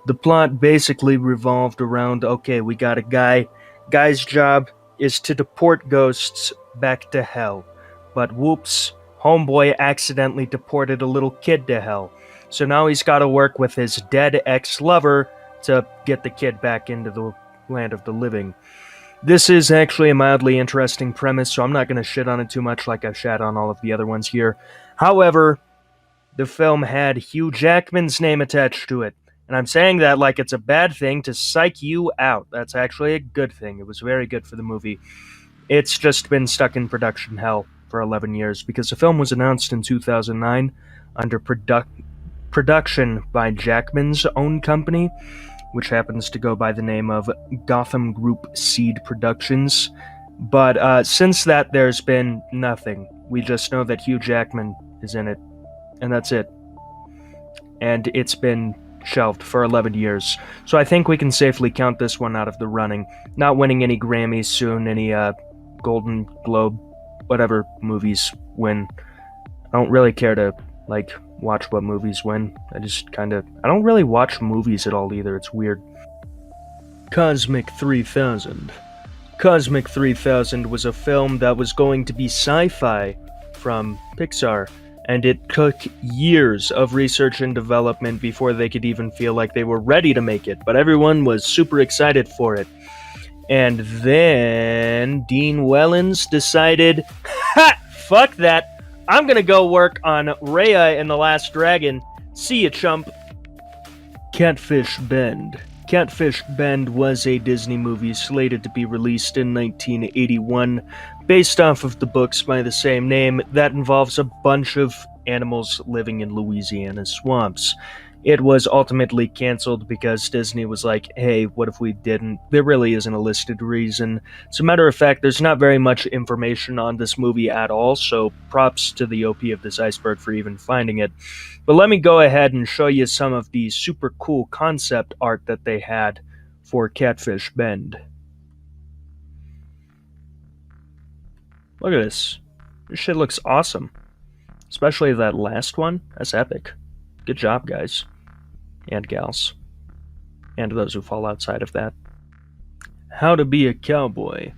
The plot basically revolved around, okay, we got a guy's job is to deport ghosts back to hell. But whoops, homeboy accidentally deported a little kid to hell. So now he's got to work with his dead ex-lover to get the kid back into the land of the living. This is actually a mildly interesting premise, so I'm not going to shit on it too much like I've shat on all of the other ones here. However, the film had Hugh Jackman's name attached to it. And I'm saying that like it's a bad thing to psych you out. That's actually a good thing. It was very good for the movie. It's just been stuck in production hell for 11 years because the film was announced in 2009 under production by Jackman's own company, which happens to go by the name of Gotham Group Seed Productions. But since that, there's been nothing. We just know that Hugh Jackman is in it, and that's it. and it's been shelved for 11 years. So I think we can safely count this one out of the running. Not winning any Grammys soon, any Golden Globe, whatever movies win. I don't really care to, watch what movies win. I don't really watch movies at all either. It's weird. Cosmic 3000. Cosmic 3000 was a film that was going to be sci-fi from Pixar, and it took years of research and development before they could even feel like they were ready to make it, but everyone was super excited for it. And then Dean Wellens decided, fuck that, I'm gonna go work on Raya and the Last Dragon. See ya, chump. Catfish Bend. Catfish Bend was a Disney movie slated to be released in 1981, based off of the books by the same name that involves a bunch of animals living in Louisiana swamps. It was ultimately canceled because Disney was like, hey, what if we didn't? There really isn't a listed reason. As a matter of fact, there's not very much information on this movie at all, so props to the OP of this iceberg for even finding it. But let me go ahead and show you some of the super cool concept art that they had for Catfish Bend. Look at this. This shit looks awesome. Especially that last one. That's epic. Good job, guys. And gals. And those who fall outside of that. How to be a cowboy.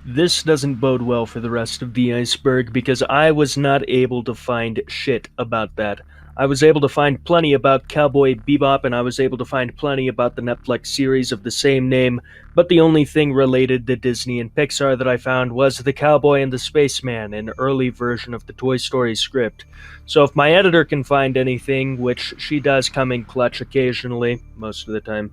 This doesn't bode well for the rest of the iceberg because I was not able to find shit about that. I was able to find plenty about Cowboy Bebop, and I was able to find plenty about the Netflix series of the same name, but the only thing related to Disney and Pixar that I found was The Cowboy and the Spaceman, an early version of the Toy Story script. So if my editor can find anything, which she does come in clutch occasionally, most of the time,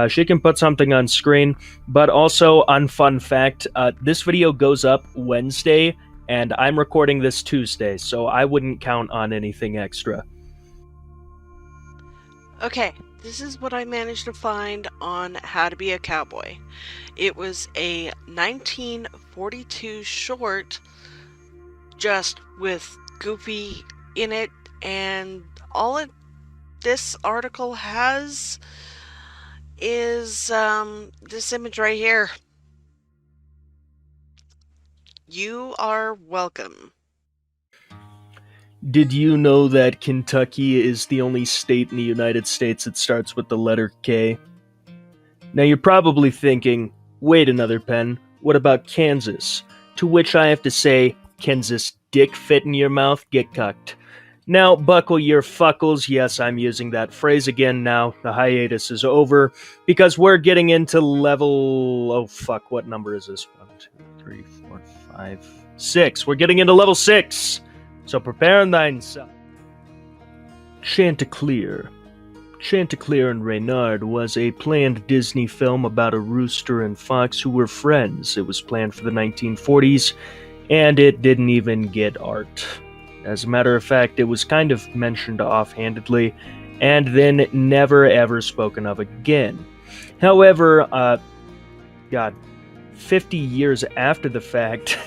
she can put something on screen. But also, on fun fact, this video goes up Wednesday, and I'm recording this Tuesday, so I wouldn't count on anything extra. Okay, this is what I managed to find on How to Be a Cowboy. It was a 1942 short, just with Goofy in it, and all this article has is this image right here. You are welcome. Did you know that Kentucky is the only state in the United States that starts with the letter K? Now you're probably thinking, wait another pen, what about Kansas? To which I have to say, Kansas dick fit in your mouth, get cucked. Now, buckle your fuckles. Yes, I'm using that phrase again now. The hiatus is over, because we're getting into level... Oh, fuck, what number is this? 1, 2, 3, 4, 5, 6. We're getting into level 6. So prepare thyself. Chanticleer. Chanticleer and Reynard was a planned Disney film about a rooster and fox who were friends. It was planned for the 1940s, and it didn't even get art. As a matter of fact, it was kind of mentioned offhandedly, and then never ever spoken of again. However, 50 years after the fact,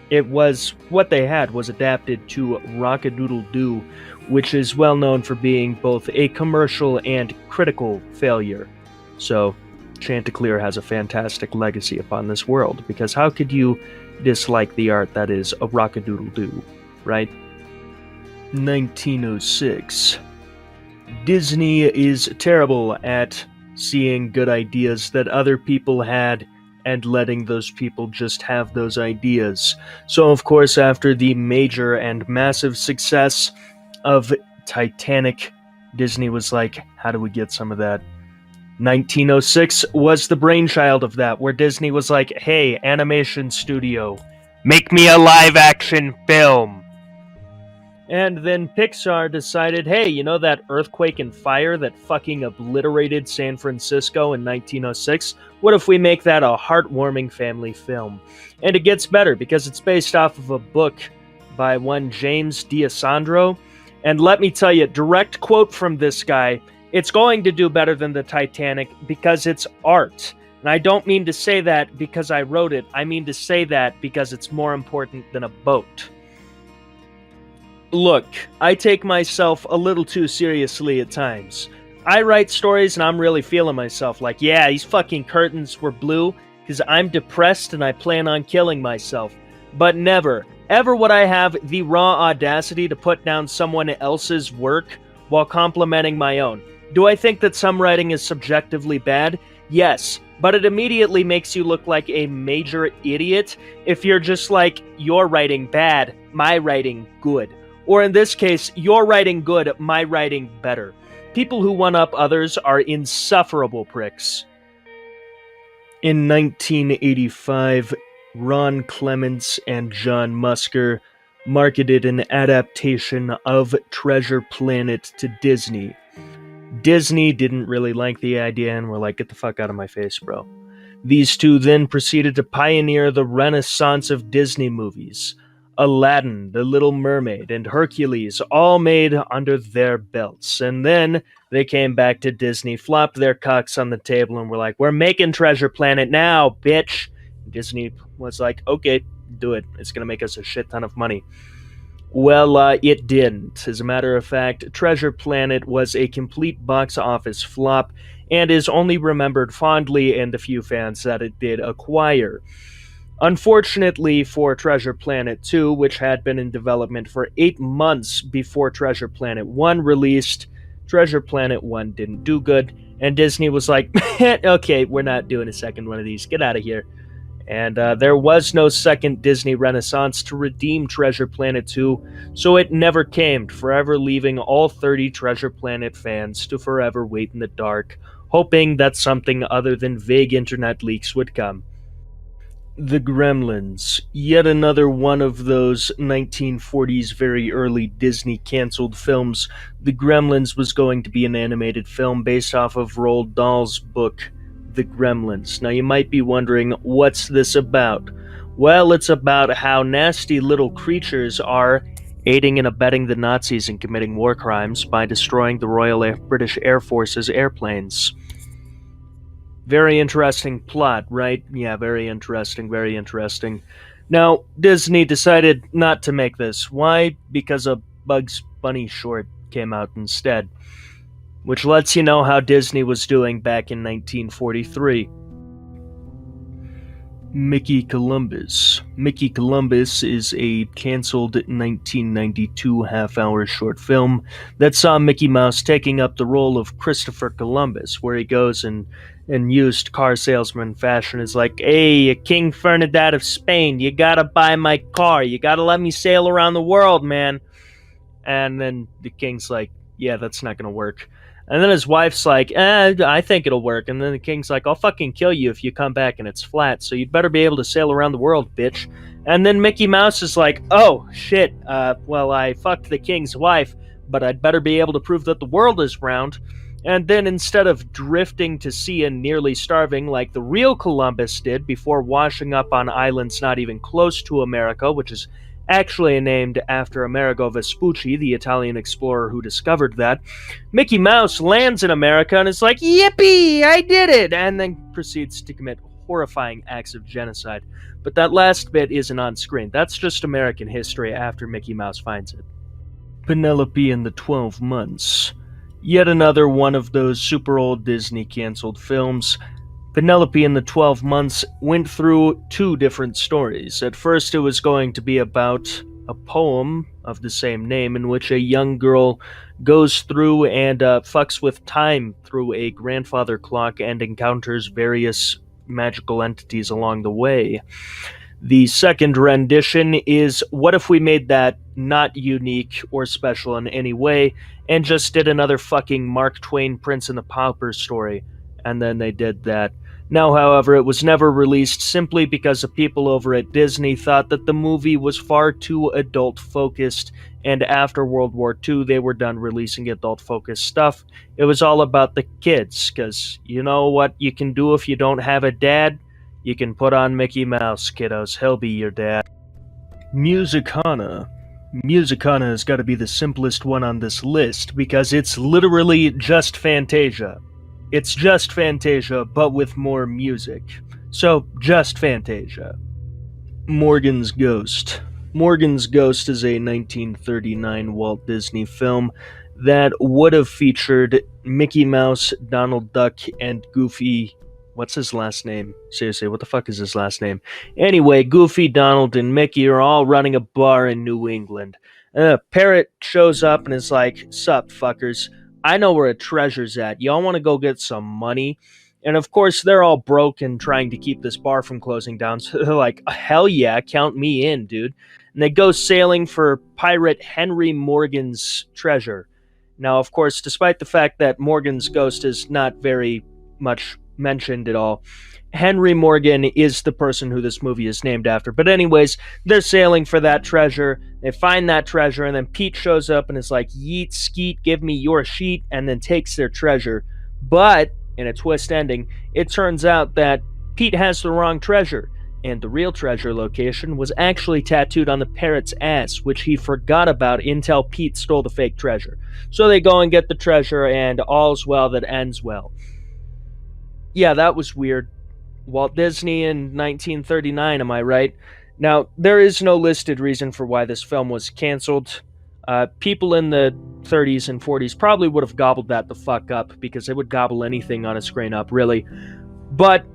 it was what they had was adapted to Rock-a-Doodle-Doo, which is well known for being both a commercial and critical failure. So, Chanticleer has a fantastic legacy upon this world, because how could you dislike the art that is a Rock-a-Doodle-Doo, right? 1906. Disney is terrible at seeing good ideas that other people had and letting those people just have those ideas. So, of course, after the major and massive success of Titanic, Disney was like, how do we get some of that? 1906 was the brainchild of that, where Disney was like, hey, animation studio, make me a live-action film. And then Pixar decided, hey, you know that earthquake and fire that fucking obliterated San Francisco in 1906? What if we make that a heartwarming family film? And it gets better, because it's based off of a book by one James D'Alessandro. And let me tell you, direct quote from this guy, it's going to do better than the Titanic because it's art. And I don't mean to say that because I wrote it. I mean to say that because it's more important than a boat. Look, I take myself a little too seriously at times. I write stories and I'm really feeling myself like, yeah, these fucking curtains were blue because I'm depressed and I plan on killing myself. But never, ever would I have the raw audacity to put down someone else's work while complimenting my own. Do I think that some writing is subjectively bad? Yes, but it immediately makes you look like a major idiot if you're just like, your writing bad, my writing good. Or in this case, your writing good, my writing better. People who one-up others are insufferable pricks. In 1985, Ron Clements and John Musker marketed an adaptation of Treasure Planet to Disney. Disney didn't really like the idea and were like, get the fuck out of my face, bro. These two then proceeded to pioneer the renaissance of Disney movies. Aladdin, The Little Mermaid, and Hercules all made under their belts. And then they came back to Disney, flopped their cocks on the table, and were like, we're making Treasure Planet now, bitch! Disney was like, okay, do it. It's gonna make us a shit ton of money. Well, it didn't. As a matter of fact, Treasure Planet was a complete box office flop, and is only remembered fondly in the few fans that it did acquire. Unfortunately for Treasure Planet 2, which had been in development for 8 months before Treasure Planet 1 released, Treasure Planet 1 didn't do good, and Disney was like, okay, we're not doing a second one of these, get out of here. And there was no second Disney Renaissance to redeem Treasure Planet 2, so it never came, forever leaving all 30 Treasure Planet fans to forever wait in the dark, hoping that something other than vague internet leaks would come. The Gremlins, yet another one of those 1940s very early Disney cancelled films. The Gremlins was going to be an animated film based off of Roald Dahl's book, The Gremlins. Now you might be wondering, what's this about? Well, it's about how nasty little creatures are aiding and abetting the Nazis in committing war crimes by destroying the Royal British Air Force's airplanes. Very interesting plot, right? Yeah, very interesting, very interesting. Now, Disney decided not to make this. Why? Because a Bugs Bunny short came out instead. Which lets you know how Disney was doing back in 1943. Mickey Columbus. Mickey Columbus is a cancelled 1992 half-hour short film that saw Mickey Mouse taking up the role of Christopher Columbus, where he goes and in used car salesman fashion is like, hey, King Ferdinand of Spain, you gotta buy my car, you gotta let me sail around the world, man. And then the king's like, yeah, that's not gonna work. And then his wife's like, I think it'll work. And then the king's like, I'll fucking kill you if you come back and it's flat, so you'd better be able to sail around the world, bitch. And then Mickey Mouse is like, oh, shit, well, I fucked the king's wife, but I'd better be able to prove that the world is round. And then instead of drifting to sea and nearly starving like the real Columbus did before washing up on islands not even close to America, which is actually named after Amerigo Vespucci, the Italian explorer who discovered that, Mickey Mouse lands in America and is like, yippee, I did it, and then proceeds to commit horrifying acts of genocide. But that last bit isn't on screen. That's just American history after Mickey Mouse finds it. Penelope and the 12 Months. Yet another one of those super old Disney cancelled films. Penelope and the 12 Months went through two different stories. At first it was going to be about a poem of the same name in which a young girl goes through and fucks with time through a grandfather clock and encounters various magical entities along the way. The second rendition is, what if we made that not unique or special in any way and just did another fucking Mark Twain Prince and the Pauper story? And then they did that. Now, however, it was never released simply because the people over at Disney thought that the movie was far too adult-focused, and after World War II they were done releasing adult-focused stuff. It was all about the kids, because you know what you can do if you don't have a dad? You can put on Mickey Mouse, kiddos. He'll be your dad. Musicana. Musicana has got to be the simplest one on this list, because it's literally just Fantasia. It's just Fantasia, but with more music. So, just Fantasia. Morgan's Ghost. Morgan's Ghost is a 1939 Walt Disney film that would have featured Mickey Mouse, Donald Duck, and Goofy. What's his last name? Seriously, what the fuck is his last name? Anyway, Goofy, Donald, and Mickey are all running a bar in New England. Parrot shows up and is like, "Sup, fuckers. I know where a treasure's at. Y'all want to go get some money?" And of course, they're all broke and trying to keep this bar from closing down. So they're like, "Hell yeah, count me in, dude." And they go sailing for pirate Henry Morgan's treasure. Now, of course, despite the fact that Morgan's Ghost is not very much mentioned at all, Henry Morgan is the person who this movie is named after. But anyways, they're sailing for that treasure. They find that treasure, and then Pete shows up and is like, "Yeet, skeet, give me your sheet," and then takes their treasure. But, in a twist ending, it turns out that Pete has the wrong treasure, and the real treasure location was actually tattooed on the parrot's ass, which he forgot about until Pete stole the fake treasure. So they go and get the treasure, and all's well that ends well. Yeah, that was weird. Walt Disney in 1939, am I right? Now, there is no listed reason for why this film was canceled. People in the 30s and 40s probably would have gobbled that the fuck up, because they would gobble anything on a screen up, really. But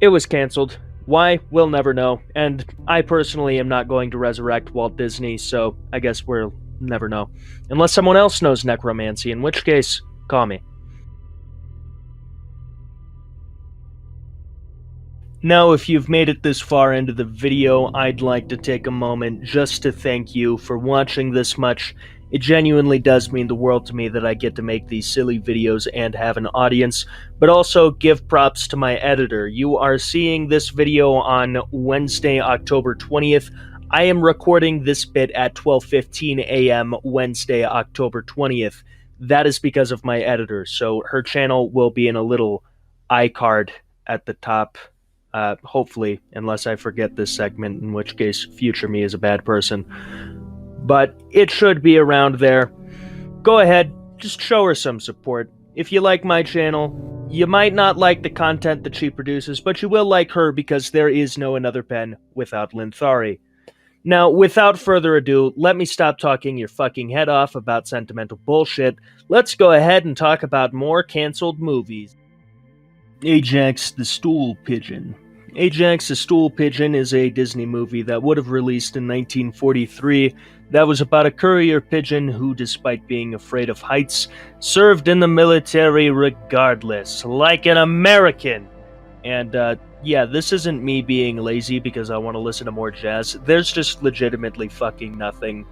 it was canceled. Why? We'll never know. And I personally am not going to resurrect Walt Disney, so I guess we'll never know. Unless someone else knows necromancy, in which case, call me. Now, if you've made it this far into the video, I'd like to take a moment just to thank you for watching this much. It genuinely does mean the world to me that I get to make these silly videos and have an audience, but also give props to my editor. You are seeing this video on Wednesday, October 20th. I am recording this bit at 12:15 a.m. Wednesday, October 20th. That is because of my editor, so her channel will be in a little iCard at the top. Hopefully, unless I forget this segment, in which case future me is a bad person. But it should be around there. Go ahead, just show her some support. If you like my channel, you might not like the content that she produces, but you will like her because there is no another pen without Linthari. Now, without further ado, let me stop talking your fucking head off about sentimental bullshit. Let's go ahead and talk about more canceled movies. Ajax the Stool Pigeon. Ajax the Stool Pigeon is a Disney movie that would have released in 1943 that was about a courier pigeon who, despite being afraid of heights, served in the military regardless, like an American. And, yeah, this isn't me being lazy because I want to listen to more jazz. There's just legitimately fucking nothing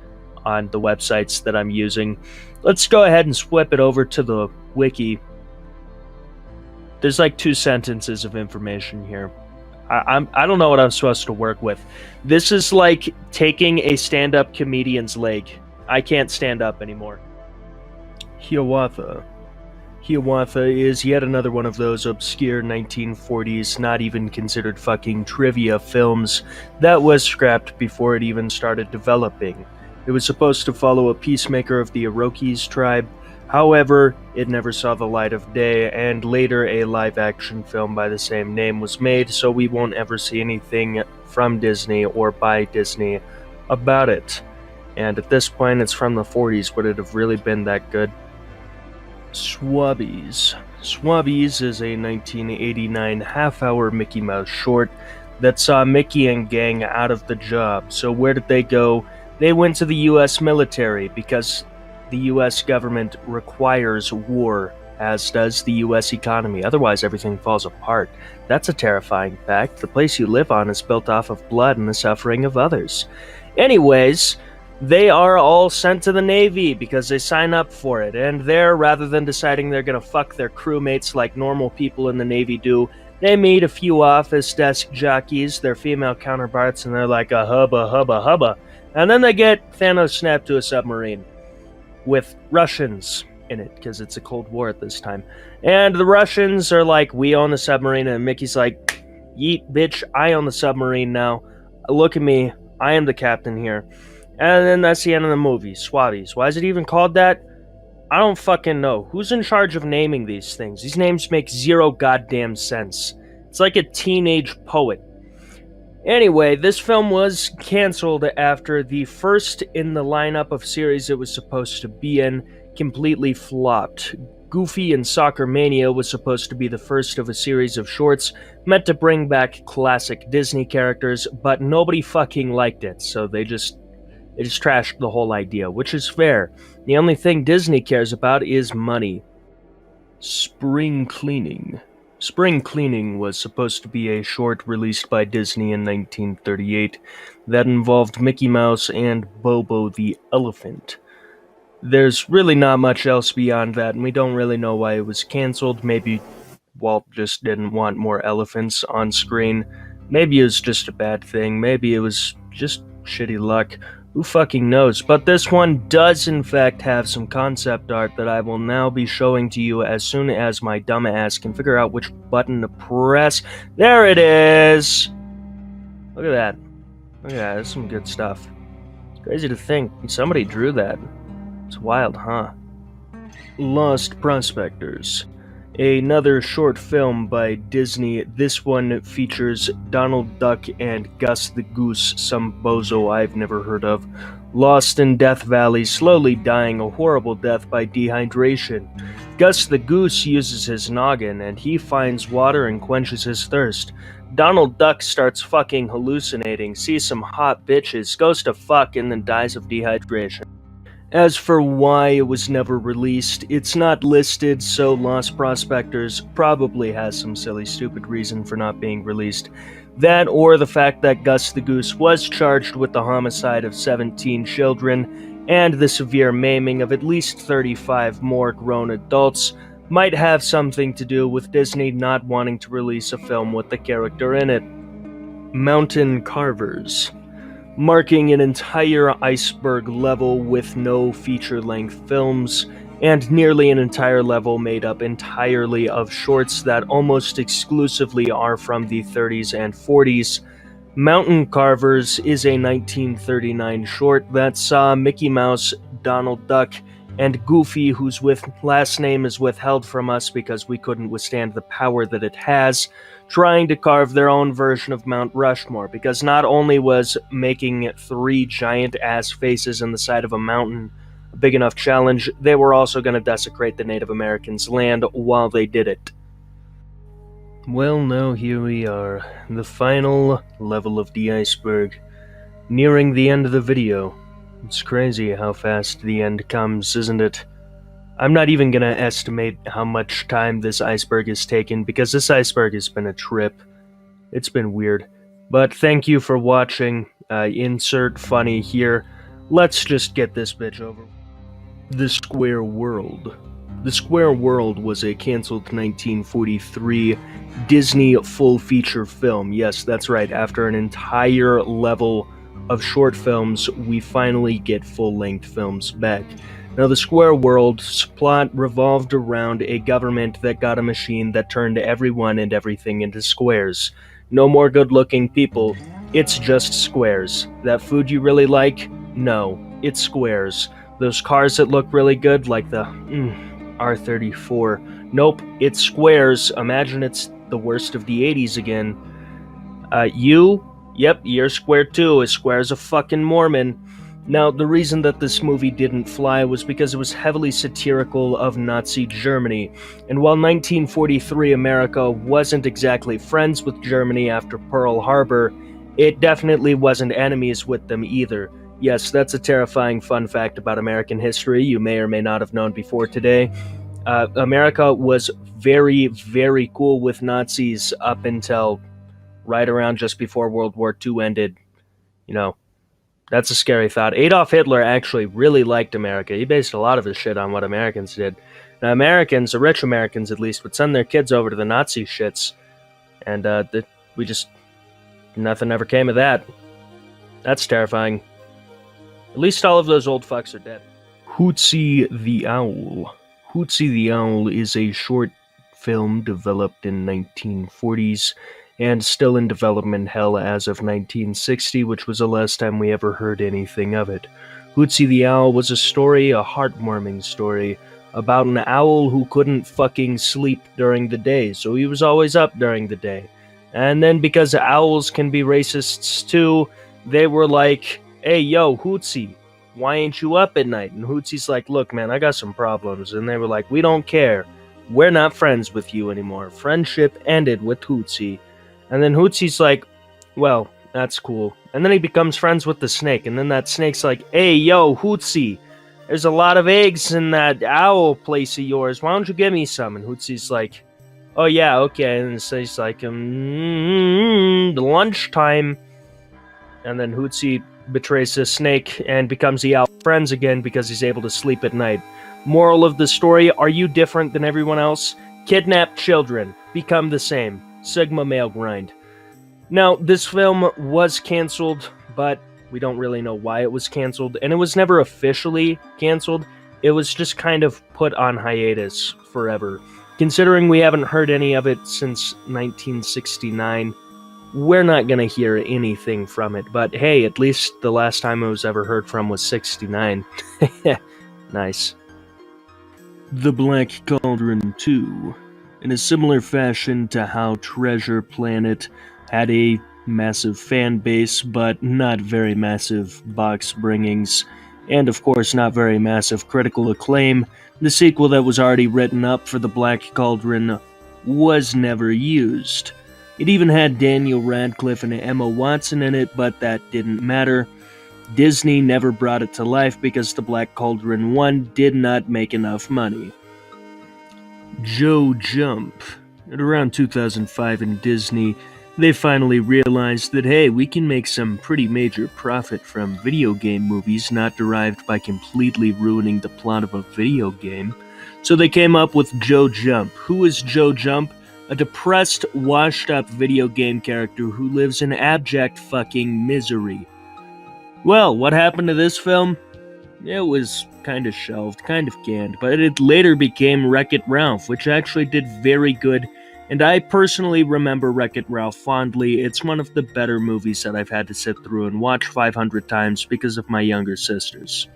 on the websites that I'm using. Let's go ahead and swip it over to the wiki. There's like 2 sentences of information here. I don't know what I'm supposed to work with. This is like taking a stand-up comedian's leg. I can't stand up anymore. Hiawatha. Hiawatha is yet another one of those obscure 1940s, not even considered fucking trivia films that was scrapped before it even started developing. It was supposed to follow a peacemaker of the Iroquois tribe. However, it never saw the light of day, and later a live-action film by the same name was made, so we won't ever see anything from Disney or by Disney about it. And at this point, it's from the 40s. Would it have really been that good? Swabbies. Swabbies is a 1989 half-hour Mickey Mouse short that saw Mickey and gang out of the job. So where did they go? They went to the US military because the US government requires war, as does the US economy. Otherwise, everything falls apart. That's a terrifying fact. The place you live on is built off of blood and the suffering of others. Anyways, they are all sent to the Navy because they sign up for it. And there, rather than deciding they're gonna fuck their crewmates like normal people in the Navy do, they meet a few office desk jockeys, their female counterparts, and they're like a hubba hubba hubba. And then they get Thanos snapped to a submarine with Russians in it, because it's a Cold War at this time. And the Russians are like, "We own the submarine," and Mickey's like, "Yeet, bitch, I own the submarine now. Look at me, I am the captain here." And then that's the end of the movie. Swabbies. Why is it even called that? I don't fucking know. Who's in charge of naming these things? These names make zero goddamn sense. It's like a teenage poet. Anyway, this film was cancelled after the first in the lineup of series it was supposed to be in completely flopped. Goofy and Soccer Mania was supposed to be the first of a series of shorts meant to bring back classic Disney characters, but nobody fucking liked it, so they just trashed the whole idea, which is fair. The only thing Disney cares about is money. Spring Cleaning. Spring Cleaning was supposed to be a short released by Disney in 1938 that involved Mickey Mouse and Bobo the Elephant. There's really not much else beyond that, and we don't really know why it was cancelled. Maybe Walt just didn't want more elephants on screen. Maybe it was just a bad thing. Maybe it was just shitty luck. Who fucking knows? But this one does in fact have some concept art that I will now be showing to you as soon as my dumb ass can figure out which button to press. There it is! Look at that. Look at that, that's some good stuff. It's crazy to think somebody drew that. It's wild, huh? Lost Prospectors. Another short film by Disney. This one features Donald Duck and Gus the Goose, some bozo I've never heard of, lost in Death Valley, slowly dying a horrible death by dehydration. Gus the Goose uses his noggin, and he finds water and quenches his thirst. Donald Duck starts fucking hallucinating, sees some hot bitches, goes to fuck, and then dies of dehydration. As for why it was never released, it's not listed, so Lost Prospectors probably has some silly stupid reason for not being released. That or the fact that Gus the Goose was charged with the homicide of 17 children and the severe maiming of at least 35 more grown adults might have something to do with Disney not wanting to release a film with the character in it. Mountain Carvers. Marking an entire iceberg level with no feature-length films, and nearly an entire level made up entirely of shorts that almost exclusively are from the 30s and 40s. Mountain Carvers is a 1939 short that saw Mickey Mouse, Donald Duck, and Goofy, whose last name is withheld from us because we couldn't withstand the power that it has, trying to carve their own version of Mount Rushmore, because not only was making 3 giant-ass faces in the side of a mountain a big enough challenge, they were also going to desecrate the Native Americans' land while they did it. Well, now here we are, the final level of the iceberg, nearing the end of the video. It's crazy how fast the end comes, isn't it? I'm not even gonna estimate how much time this iceberg has taken, because this iceberg has been a trip. It's been weird. But thank you for watching. Insert funny here. Let's just get this bitch over. The Square World. The Square World was a cancelled 1943 Disney full-feature film. Yes, that's right. After an entire level of short films, we finally get full-length films back. Now, the Square World's plot revolved around a government that got a machine that turned everyone and everything into squares. No more good-looking people, it's just squares. That food you really like? No, it's squares. Those cars that look really good, like the R34. Nope, it's squares. Imagine it's the worst of the 80s again. You? Yep, you're square too. A square's a fucking Mormon. Now, the reason that this movie didn't fly was because it was heavily satirical of Nazi Germany, and while 1943 America wasn't exactly friends with Germany after Pearl Harbor, it definitely wasn't enemies with them either. Yes, that's a terrifying fun fact about American history you may or may not have known before today. America was very, very cool with Nazis up until right around just before World War II ended. You know, that's a scary thought. Adolf Hitler actually really liked America. He based a lot of his shit on what Americans did. Now, Americans, the rich Americans at least, would send their kids over to the Nazi shits, and nothing ever came of that. That's terrifying. At least all of those old fucks are dead. Hootsie the Owl. Hootsie the Owl is a short film developed in 1940s and still in development hell as of 1960, which was the last time we ever heard anything of it. Hootsie the Owl was a story, a heartwarming story, about an owl who couldn't fucking sleep during the day, so he was always up during the day. And then because owls can be racists too, they were like, hey, yo, Hootsie, why ain't you up at night? And Hootsie's like, look, man, I got some problems. And they were like, we don't care. We're not friends with you anymore. Friendship ended with Hootsie. And then Hootsie's like, well, that's cool. And then he becomes friends with the snake. And then that snake's like, hey, yo, Hootsie, there's a lot of eggs in that owl place of yours. Why don't you give me some? And Hootsie's like, oh, yeah, okay. And so he's like, lunchtime. And then Hootsie betrays the snake and becomes the owl friends again because he's able to sleep at night. Moral of the story, are you different than everyone else? Kidnap children. Become the same. Sigma male grind. Now, this film was canceled, but we don't really know why it was canceled, and it was never officially canceled. It was just kind of put on hiatus forever. Considering we haven't heard any of it since 1969, we're not gonna hear anything from it, but hey, at least the last time it was ever heard from was 69. Nice. The Black Cauldron 2. In a similar fashion to how Treasure Planet had a massive fan base, but not very massive box bringings, and of course not very massive critical acclaim, the sequel that was already written up for The Black Cauldron was never used. It even had Daniel Radcliffe and Emma Watson in it, but that didn't matter. Disney never brought it to life because The Black Cauldron 1 did not make enough money. Joe Jump. At around 2005 in Disney, they finally realized that, hey, we can make some pretty major profit from video game movies not derived by completely ruining the plot of a video game. So they came up with Joe Jump. Who is Joe Jump? A depressed, washed-up video game character who lives in abject fucking misery. Well, what happened to this film? It was kind of shelved, kind of canned, but it later became Wreck-It Ralph, which actually did very good, and I personally remember Wreck-It Ralph fondly. It's one of the better movies that I've had to sit through and watch 500 times because of my younger sisters.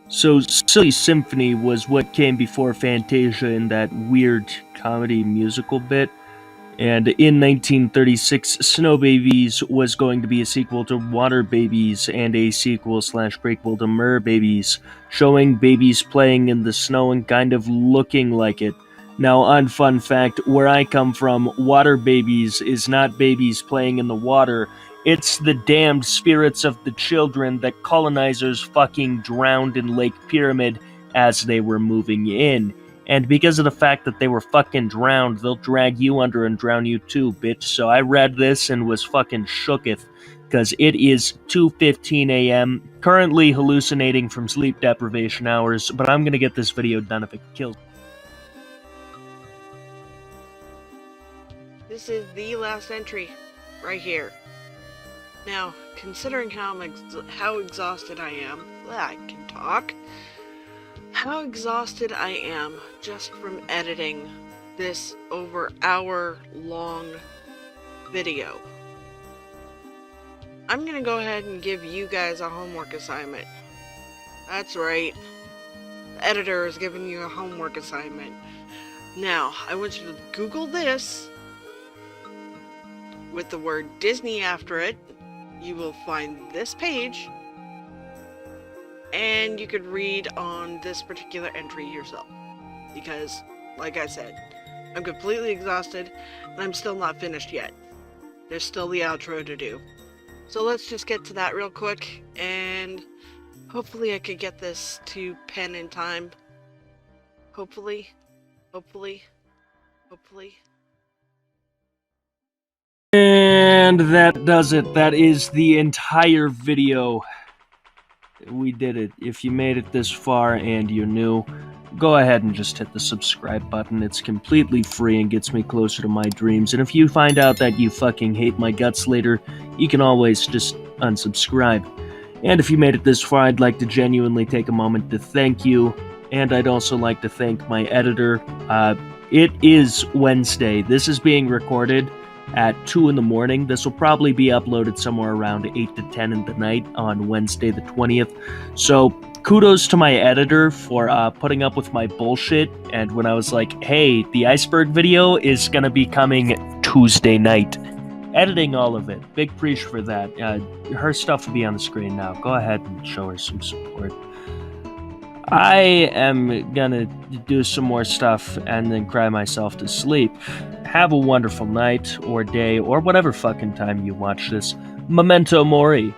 So, Silly Symphony was what came before Fantasia in that weird comedy musical bit. And in 1936, Snow Babies was going to be a sequel to Water Babies and a sequel/prequel to Mer Babies, showing babies playing in the snow and kind of looking like it. Now, on fun fact, where I come from, Water Babies is not babies playing in the water. It's the damned spirits of the children that colonizers fucking drowned in Lake Pyramid as they were moving in. And because of the fact that they were fucking drowned, they'll drag you under and drown you too, bitch. So I read this and was fucking shooketh, because it is 2:15 a.m., currently hallucinating from sleep deprivation hours, but I'm gonna get this video done if it kills. This is the last entry, right here. Now, considering how exhausted I am, I can talk. How exhausted I am just from editing this over hour-long video. I'm gonna go ahead and give you guys a homework assignment. That's right. The editor is giving you a homework assignment. Now, I want you to Google this with the word Disney after it. You will find this page, and you could read on this particular entry yourself. Because, like I said, I'm completely exhausted, and I'm still not finished yet. There's still the outro to do. So let's just get to that real quick, and hopefully I could get this to pen in time. Hopefully. And that does it. That is the entire video. We did it. If you made it this far and you're new, go ahead and just hit the subscribe button. It's completely free and gets me closer to my dreams. And if you find out that you fucking hate my guts later, you can always just unsubscribe. And if you made it this far, I'd like to genuinely take a moment to thank you. And I'd also like to thank my editor. It is Wednesday. This is being recorded at 2 in the morning. This will probably be uploaded somewhere around 8 to 10 in the night on Wednesday the 20th. So kudos to my editor for putting up with my bullshit. And when I was like, hey, the Iceberg video is going to be coming Tuesday night. Editing all of it. Big preach for that. Her stuff will be on the screen now. Go ahead and show her some support. I am gonna do some more stuff and then cry myself to sleep. Have a wonderful night or day or whatever fucking time you watch this. Memento Mori.